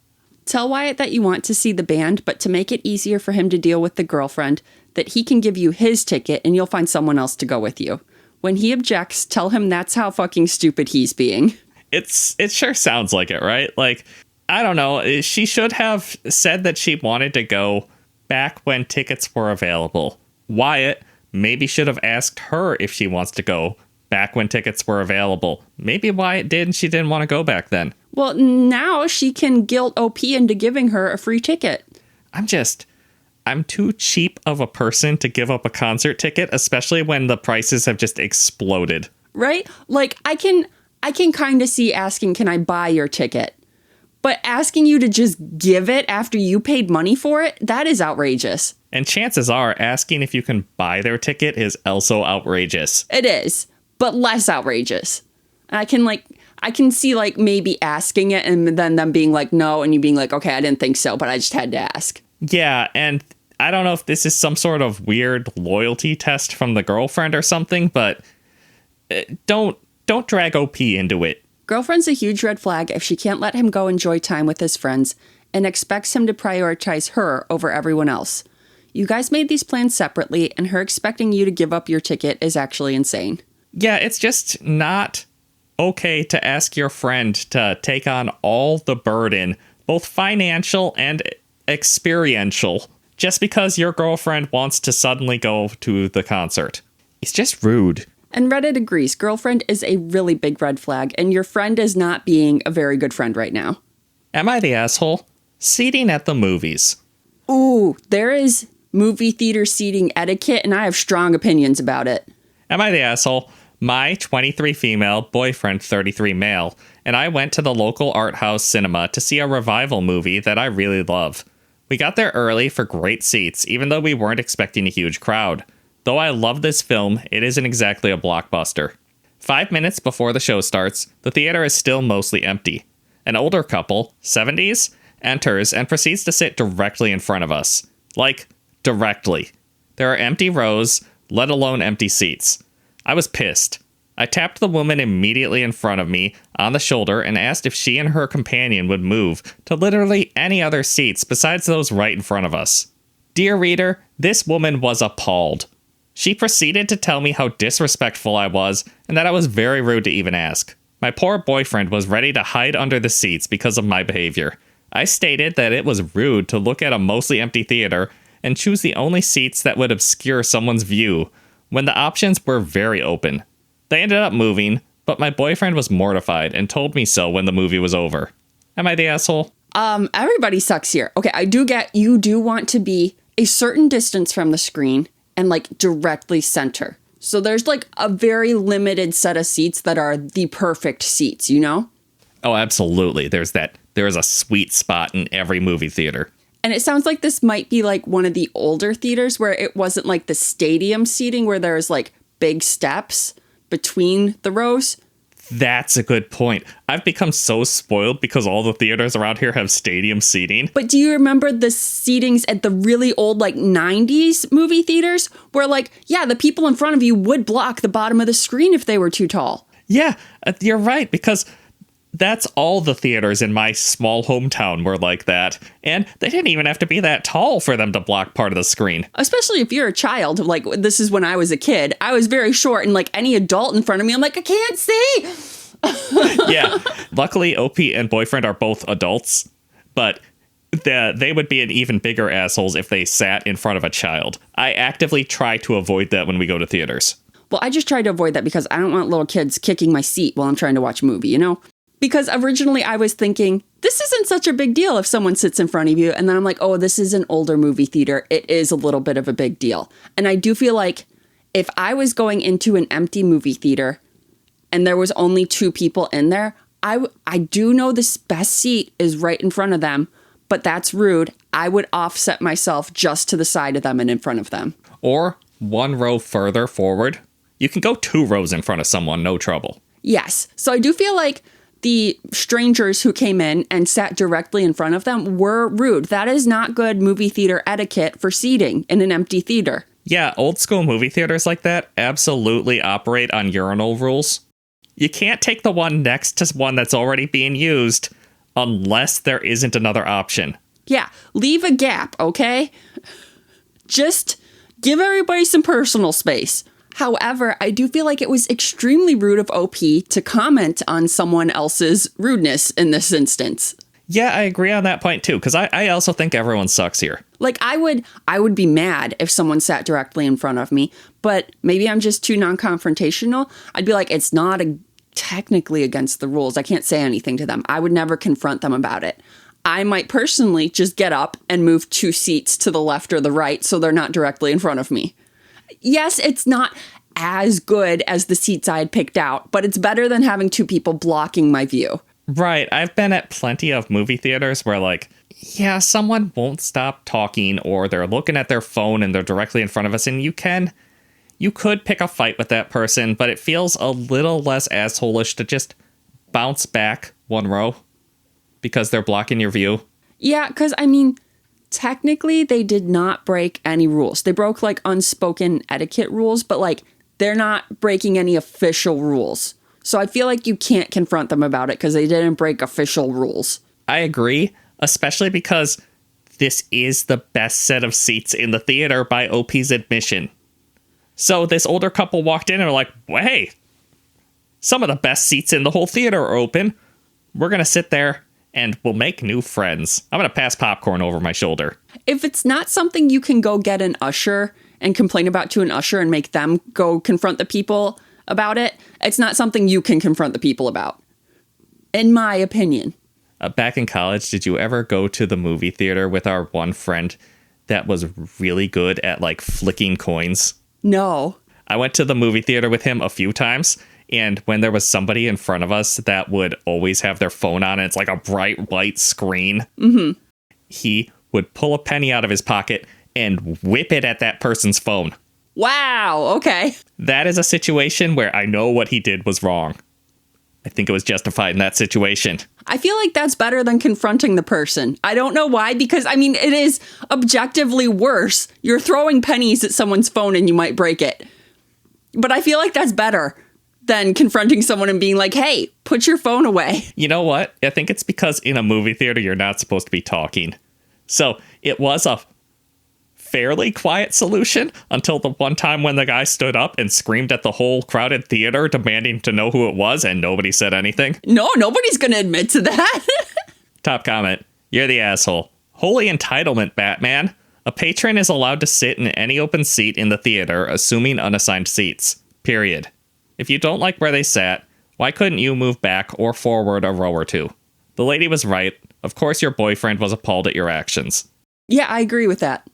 Tell Wyatt that you want to see the band, but to make it easier for him to deal with the girlfriend, that he can give you his ticket and you'll find someone else to go with you. When he objects, tell him that's how fucking stupid he's being. It sure sounds like it, right? Like, I don't know. She should have said that she wanted to go back when tickets were available. Wyatt maybe should have asked her if she wants to go back when tickets were available. Maybe Wyatt did and she didn't want to go back then. Well, now she can guilt OP into giving her a free ticket. I'm too cheap of a person to give up a concert ticket, especially when the prices have just exploded. Right? Like, I can kind of see asking, can I buy your ticket? But asking you to just give it after you paid money for it, that is outrageous. And chances are asking if you can buy their ticket is also outrageous. It is, but less outrageous. I can see like maybe asking it and then them being like, no, and you being like, okay, I didn't think so, but I just had to ask. Yeah, and I don't know if this is some sort of weird loyalty test from the girlfriend or something, but don't drag OP into it. Girlfriend's a huge red flag if she can't let him go enjoy time with his friends and expects him to prioritize her over everyone else. You guys made these plans separately, and her expecting you to give up your ticket is actually insane. Yeah, it's just not okay to ask your friend to take on all the burden, both financial and experiential, just because your girlfriend wants to suddenly go to the concert. It's just rude. And Reddit agrees, girlfriend is a really big red flag, and your friend is not being a very good friend right now. Am I the asshole? Seating at the movies. Ooh, there is movie theater seating etiquette, and I have strong opinions about it. Am I the asshole? My 23 female, boyfriend 33 male, and I went to the local art house cinema to see a revival movie that I really love. We got there early for great seats, even though we weren't expecting a huge crowd. Though I love this film, it isn't exactly a blockbuster. 5 minutes before the show starts, the theater is still mostly empty. An older couple, 70s, enters and proceeds to sit directly in front of us. Like, directly. There are empty rows, let alone empty seats. I was pissed. I tapped the woman immediately in front of me on the shoulder and asked if she and her companion would move to literally any other seats besides those right in front of us. Dear reader, this woman was appalled. She proceeded to tell me how disrespectful I was and that I was very rude to even ask. My poor boyfriend was ready to hide under the seats because of my behavior. I stated that it was rude to look at a mostly empty theater and choose the only seats that would obscure someone's view when the options were very open. They ended up moving, but my boyfriend was mortified and told me so when the movie was over. Am I the asshole? Everybody sucks here. Okay, I do get you do want to be a certain distance from the screen and like directly center. So there's like a very limited set of seats that are the perfect seats, you know? Oh, absolutely. There is a sweet spot in every movie theater. And it sounds like this might be like one of the older theaters where it wasn't like the stadium seating where there's like big steps between the rows. That's a good point. I've become so spoiled because all the theaters around here have stadium seating. But do you remember the seatings at the really old like 90s movie theaters where like, yeah, the people in front of you would block the bottom of the screen if they were too tall? Yeah, you're right, because that's all the theaters in my small hometown were like that. And they didn't even have to be that tall for them to block part of the screen. Especially if you're a child. Like, this is when I was a kid. I was very short, and like any adult in front of me, I'm like, I can't see. Yeah. Luckily, OP and boyfriend are both adults, but they would be an even bigger assholes if they sat in front of a child. I actively try to avoid that when we go to theaters. Well, I just try to avoid that because I don't want little kids kicking my seat while I'm trying to watch a movie, you know? Because originally I was thinking, this isn't such a big deal if someone sits in front of you. And then I'm like, oh, this is an older movie theater. It is a little bit of a big deal. And I do feel like if I was going into an empty movie theater and there was only 2 people in there, I do know this best seat is right in front of them, but that's rude. I would offset myself just to the side of them and in front of them. Or 1 row further forward. You can go 2 rows in front of someone, no trouble. Yes. So I do feel like the strangers who came in and sat directly in front of them were rude. That is not good movie theater etiquette for seating in an empty theater. Yeah, old school movie theaters like that absolutely operate on urinal rules. You can't take the one next to one that's already being used unless there isn't another option. Yeah, leave a gap, okay? Just give everybody some personal space. However, I do feel like it was extremely rude of OP to comment on someone else's rudeness in this instance. Yeah, I agree on that point too, because I also think everyone sucks here. Like, I would be mad if someone sat directly in front of me, but maybe I'm just too non-confrontational. I'd be like, it's not technically against the rules. I can't say anything to them. I would never confront them about it. I might personally just get up and move 2 seats to the left or the right so they're not directly in front of me. Yes, it's not as good as the seats I had picked out, but it's better than having 2 people blocking my view. Right. I've been at plenty of movie theaters where, like, yeah, someone won't stop talking or they're looking at their phone and they're directly in front of us. And you could pick a fight with that person, but it feels a little less asshole-ish to just bounce back 1 row because they're blocking your view. Yeah, because, I mean, technically they did not break any rules. They broke, like, unspoken etiquette rules, but, like, they're not breaking any official rules. So I feel like you can't confront them about it because they didn't break official rules. I agree, especially because this is the best set of seats in the theater by OP's admission. So this older couple walked in and were like, well, hey, some of the best seats in the whole theater are open. We're going to sit there and we'll make new friends. I'm going to pass popcorn over my shoulder. If it's not something you can go get an usher and complain about to an usher and make them go confront the people about it, it's not something you can confront the people about, in my opinion. Back in college, did you ever go to the movie theater with our one friend that was really good at, like, flicking coins? No. I went to the movie theater with him a few times, and when there was somebody in front of us that would always have their phone on, and it's like a bright white screen, he would pull a penny out of his pocket and whip it at that person's phone. Wow, okay. That is a situation where I know what he did was wrong. I think it was justified in that situation. I feel like that's better than confronting the person. I don't know why, because, I mean, it is objectively worse. You're throwing pennies at someone's phone and you might break it. But I feel like that's better than confronting someone and being like, hey, put your phone away. You know what? I think it's because in a movie theater, you're not supposed to be talking. So it was a fairly quiet solution until the one time when the guy stood up and screamed at the whole crowded theater demanding to know who it was, and nobody said anything. No, nobody's going to admit to that. Top comment. You're the asshole. Holy entitlement, Batman. A patron is allowed to sit in any open seat in the theater, assuming unassigned seats. Period. If you don't like where they sat, why couldn't you move back or forward a row or 2? The lady was right. Of course your boyfriend was appalled at your actions. Yeah, I agree with that.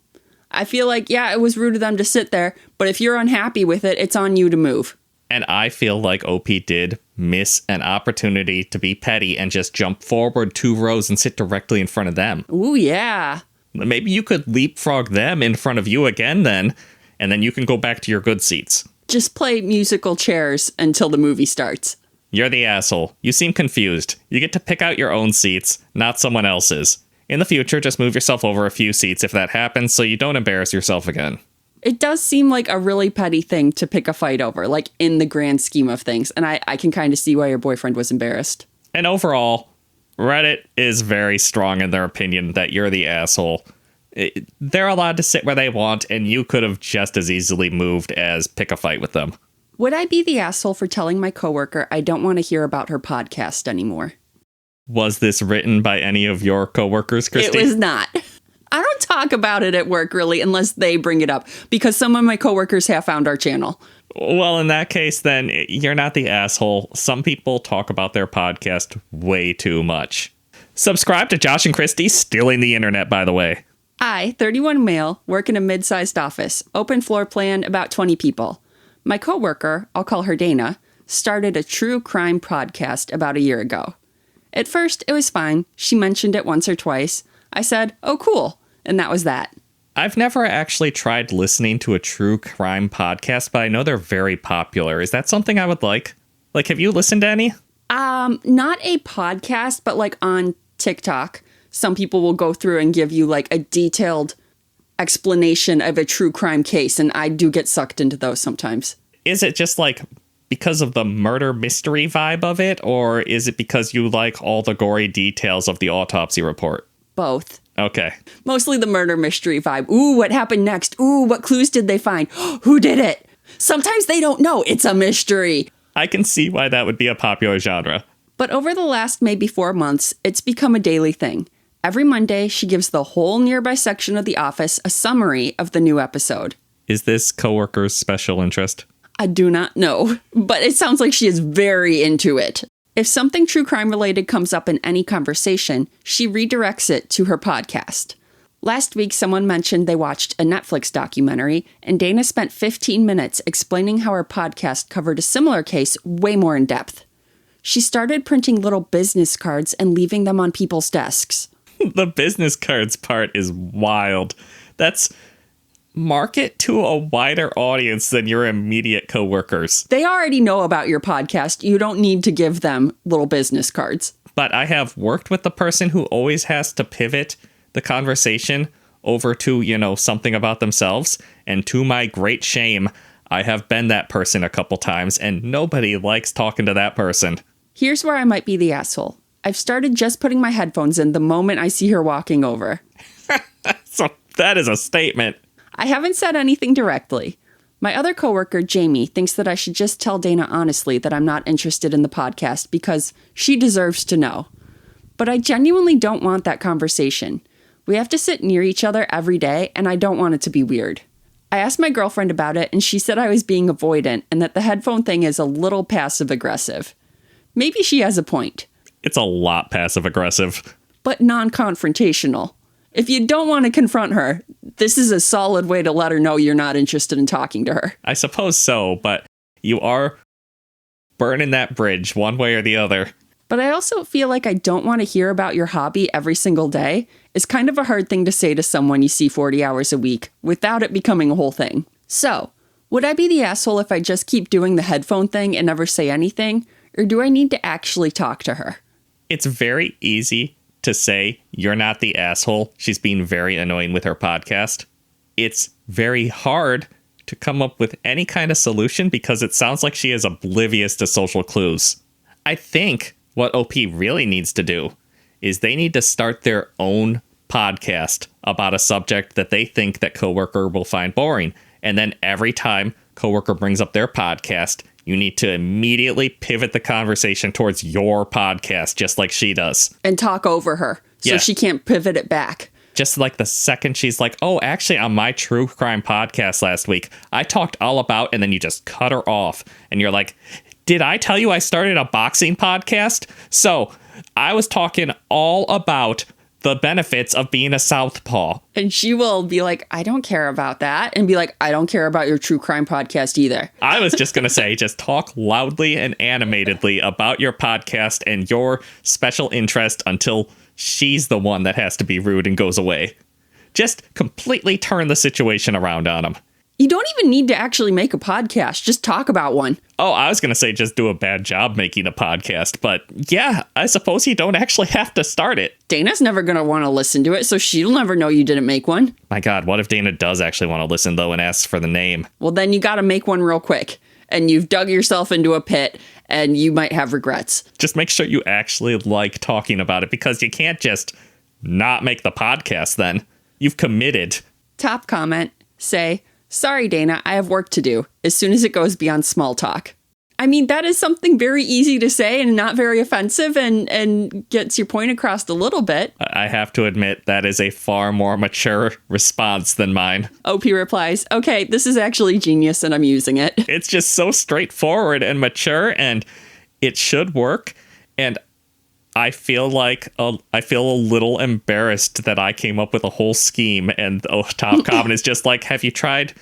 I feel like, yeah, it was rude of them to sit there, but if you're unhappy with it, it's on you to move. And I feel like OP did miss an opportunity to be petty and just jump forward 2 rows and sit directly in front of them. Ooh, yeah. Maybe you could leapfrog them in front of you again then, and then you can go back to your good seats. Just play musical chairs until the movie starts. You're the asshole. You seem confused. You get to pick out your own seats, not someone else's. In the future, just move yourself over a few seats if that happens so you don't embarrass yourself again. It does seem like a really petty thing to pick a fight over, like in the grand scheme of things. And I can kind of see why your boyfriend was embarrassed. And overall, Reddit is very strong in their opinion that you're the asshole. They're allowed to sit where they want, and you could have just as easily moved as pick a fight with them. Would I be the asshole for telling my coworker I don't want to hear about her podcast anymore? Was this written by any of your coworkers, Kristie? It was not. I don't talk about it at work, really, unless they bring it up, because some of my coworkers have found our channel. Well, in that case, then, you're not the asshole. Some people talk about their podcast way too much. Subscribe to Josh and Kristie, Stealing the Internet, by the way. I, 31 male, work in a mid-sized office. Open floor plan, about 20 people. My coworker, I'll call her Dana, started a true crime podcast about a year ago. At first, it was fine. She mentioned it once or twice. I said, oh, cool. And that was that. I've never actually tried listening to a true crime podcast, but I know they're very popular. Is that something I would like? Like, have you listened to any? Not a podcast, but like on TikTok, some people will go through and give you like a detailed explanation of a true crime case, and I do get sucked into those sometimes. Is it just like because of the murder mystery vibe of it, or is it because you like all the gory details of the autopsy report? Both. Okay. Mostly the murder mystery vibe. Ooh, what happened next? Ooh, what clues did they find? Who did it? Sometimes they don't know. It's a mystery. I can see why that would be a popular genre. But over the last maybe 4 months, it's become a daily thing. Every Monday, she gives the whole nearby section of the office a summary of the new episode. Is this coworker's special interest? I do not know, but it sounds like she is very into it. If something true crime related comes up in any conversation, she redirects it to her podcast. Last week, someone mentioned they watched a Netflix documentary, and Dana spent 15 minutes explaining how her podcast covered a similar case way more in depth. She started printing little business cards and leaving them on people's desks. The business cards part is wild. That's market to a wider audience than your immediate coworkers. They already know about your podcast. You don't need to give them little business cards. But I have worked with the person who always has to pivot the conversation over to, something about themselves. And to my great shame, I have been that person a couple times, and nobody likes talking to that person. Here's where I might be the asshole. I've started just putting my headphones in the moment I see her walking over. So that is a statement. I haven't said anything directly. My other coworker, Jamie, thinks that I should just tell Dana honestly that I'm not interested in the podcast because she deserves to know. But I genuinely don't want that conversation. We have to sit near each other every day, and I don't want it to be weird. I asked my girlfriend about it, and she said I was being avoidant and that the headphone thing is a little passive-aggressive. Maybe she has a point. It's a lot passive-aggressive. But non-confrontational. If you don't want to confront her, this is a solid way to let her know you're not interested in talking to her. I suppose so, but you are burning that bridge one way or the other. But I also feel like I don't want to hear about your hobby every single day. It's kind of a hard thing to say to someone you see 40 hours a week without it becoming a whole thing. So, would I be the asshole if I just keep doing the headphone thing and never say anything? Or do I need to actually talk to her? It's very easy to say, you're not the asshole. She's being very annoying with her podcast. It's very hard to come up with any kind of solution because it sounds like she is oblivious to social clues. I think what OP really needs to do is they need to start their own podcast about a subject that they think that coworker will find boring. And then every time coworker brings up their podcast, you need to immediately pivot the conversation towards your podcast, just like she does. And talk over her, so she can't pivot it back. Just like the second she's like, oh, actually, on my true crime podcast last week, I talked all about, and then you just cut her off. And you're like, did I tell you I started a boxing podcast? So I was talking all about the benefits of being a southpaw. And she will be like, I don't care about that. And be like, I don't care about your true crime podcast either. I was just going to say, just talk loudly and animatedly about your podcast and your special interest until she's the one that has to be rude and goes away. Just completely turn the situation around on them. You don't even need to actually make a podcast. Just talk about one. Oh, I was going to say just do a bad job making a podcast. But yeah, I suppose you don't actually have to start it. Dana's never going to want to listen to it, so she'll never know you didn't make one. My God, what if Dana does actually want to listen, though, and asks for the name? Well, then you got to make one real quick. And you've dug yourself into a pit, and you might have regrets. Just make sure you actually like talking about it, because you can't just not make the podcast then. You've committed. Top comment, say, sorry, Dana, I have work to do, as soon as it goes beyond small talk. I mean, that is something very easy to say and not very offensive and gets your point across a little bit. I have to admit, that is a far more mature response than mine. OP replies, okay, this is actually genius and I'm using it. It's just so straightforward and mature, and it should work. And I feel a little embarrassed that I came up with a whole scheme, and the top comment is just like, have you tried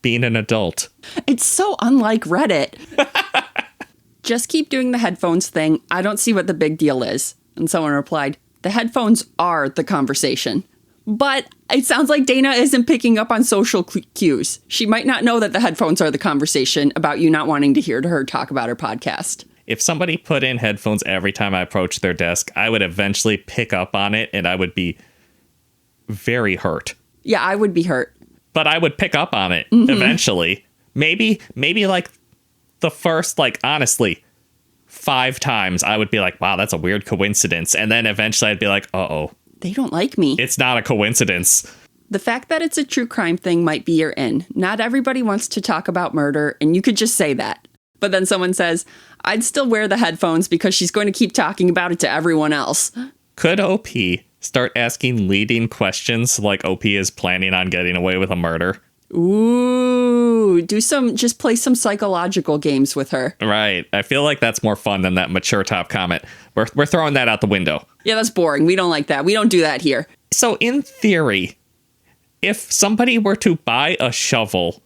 being an adult? It's so unlike Reddit. Just keep doing the headphones thing. I don't see what the big deal is. And someone replied, the headphones are the conversation. But it sounds like Dana isn't picking up on social cues. She might not know that the headphones are the conversation about you not wanting to hear her talk about her podcast. if somebody put in headphones every time I approached their desk, I would eventually pick up on it and I would be very hurt. Yeah, I would be hurt. But I would pick up on it eventually. Maybe like the first, like, honestly, 5 times I would be like, wow, that's a weird coincidence. And then eventually I'd be like, uh-oh. They don't like me. It's not a coincidence. The fact that it's a true crime thing might be your in. Not everybody wants to talk about murder, and you could just say that. But then someone says, I'd still wear the headphones because she's going to keep talking about it to everyone else. Could OP start asking leading questions like OP is planning on getting away with a murder? Ooh, just play some psychological games with her. Right. I feel like that's more fun than that mature top comment. We're throwing that out the window. Yeah, that's boring. We don't like that. We don't do that here. So in theory, if somebody were to buy a shovel,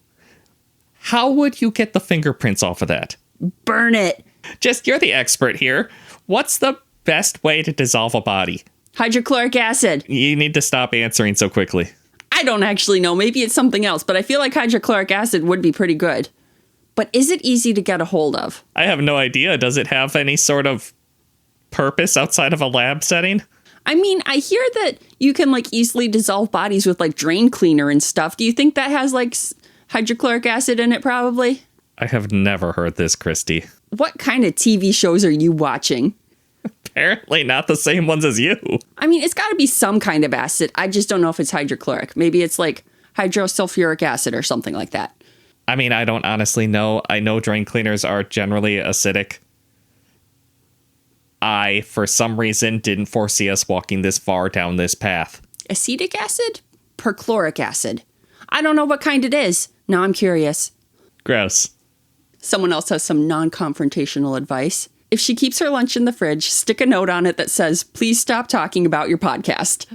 how would you get the fingerprints off of that? Burn it. You're the expert here. What's the best way to dissolve a body? Hydrochloric acid. You need to stop answering so quickly. I don't actually know. Maybe it's something else, but I feel like hydrochloric acid would be pretty good. But is it easy to get a hold of? I have no idea. Does it have any sort of purpose outside of a lab setting? I mean, I hear that you can like easily dissolve bodies with like drain cleaner and stuff. Do you think that has like hydrochloric acid in it probably? I have never heard this, Kristie. What kind of TV shows are you watching? Apparently not the same ones as you. I mean, it's got to be some kind of acid. I just don't know if it's hydrochloric. Maybe it's like hydrosulfuric acid or something like that. I mean, I don't honestly know. I know drain cleaners are generally acidic. I, for some reason, didn't foresee us walking this far down this path. Acetic acid? Perchloric acid. I don't know what kind it is. Now I'm curious. Gross. Someone else has some non-confrontational advice. If she keeps her lunch in the fridge, stick a note on it that says, please stop talking about your podcast.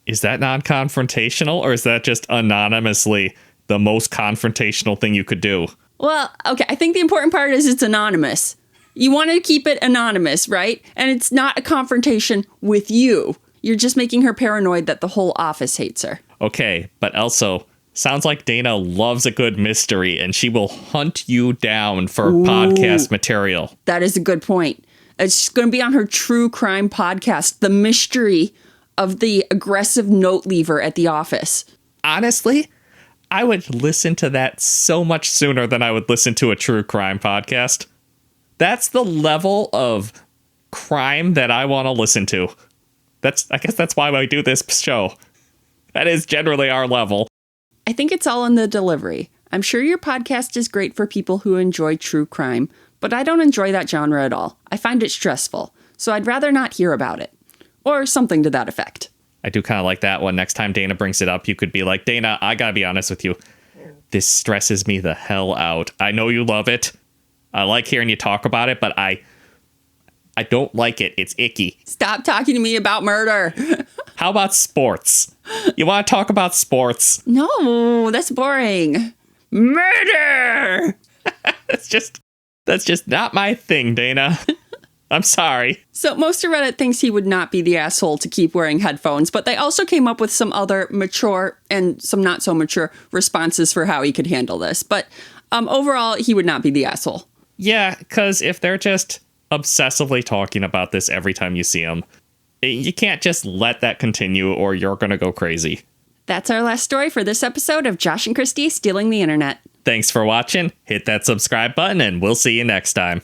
Is that non-confrontational, or is that just anonymously the most confrontational thing you could do? Well, okay, I think the important part is it's anonymous. You want to keep it anonymous, right? And it's not a confrontation with you. You're just making her paranoid that the whole office hates her. Okay, but also, sounds like Dana loves a good mystery, and she will hunt you down for podcast material. That is a good point. It's going to be on her true crime podcast, The Mystery of the Aggressive Note Leaver at the Office. Honestly, I would listen to that so much sooner than I would listen to a true crime podcast. That's the level of crime that I want to listen to. I guess that's why we do this show. That is generally our level. I think it's all in the delivery. I'm sure your podcast is great for people who enjoy true crime, but I don't enjoy that genre at all. I find it stressful, so I'd rather not hear about it. Or something to that effect. I do kind of like that one. Next time Dana brings it up, you could be like, Dana, I gotta be honest with you. This stresses me the hell out. I know you love it. I like hearing you talk about it, but I don't like it. It's icky. Stop talking to me about murder. How about sports? You want to talk about sports? No, that's boring. Murder! That's just not my thing, Dana. I'm sorry. So most of Reddit thinks he would not be the asshole to keep wearing headphones, but they also came up with some other mature and some not so mature responses for how he could handle this. But overall, he would not be the asshole. Yeah, because if they're just obsessively talking about this every time you see them, you can't just let that continue or you're going to go crazy. That's our last story for this episode of Josh and Kristie Stealing the Internet. Thanks for watching. Hit that subscribe button and we'll see you next time.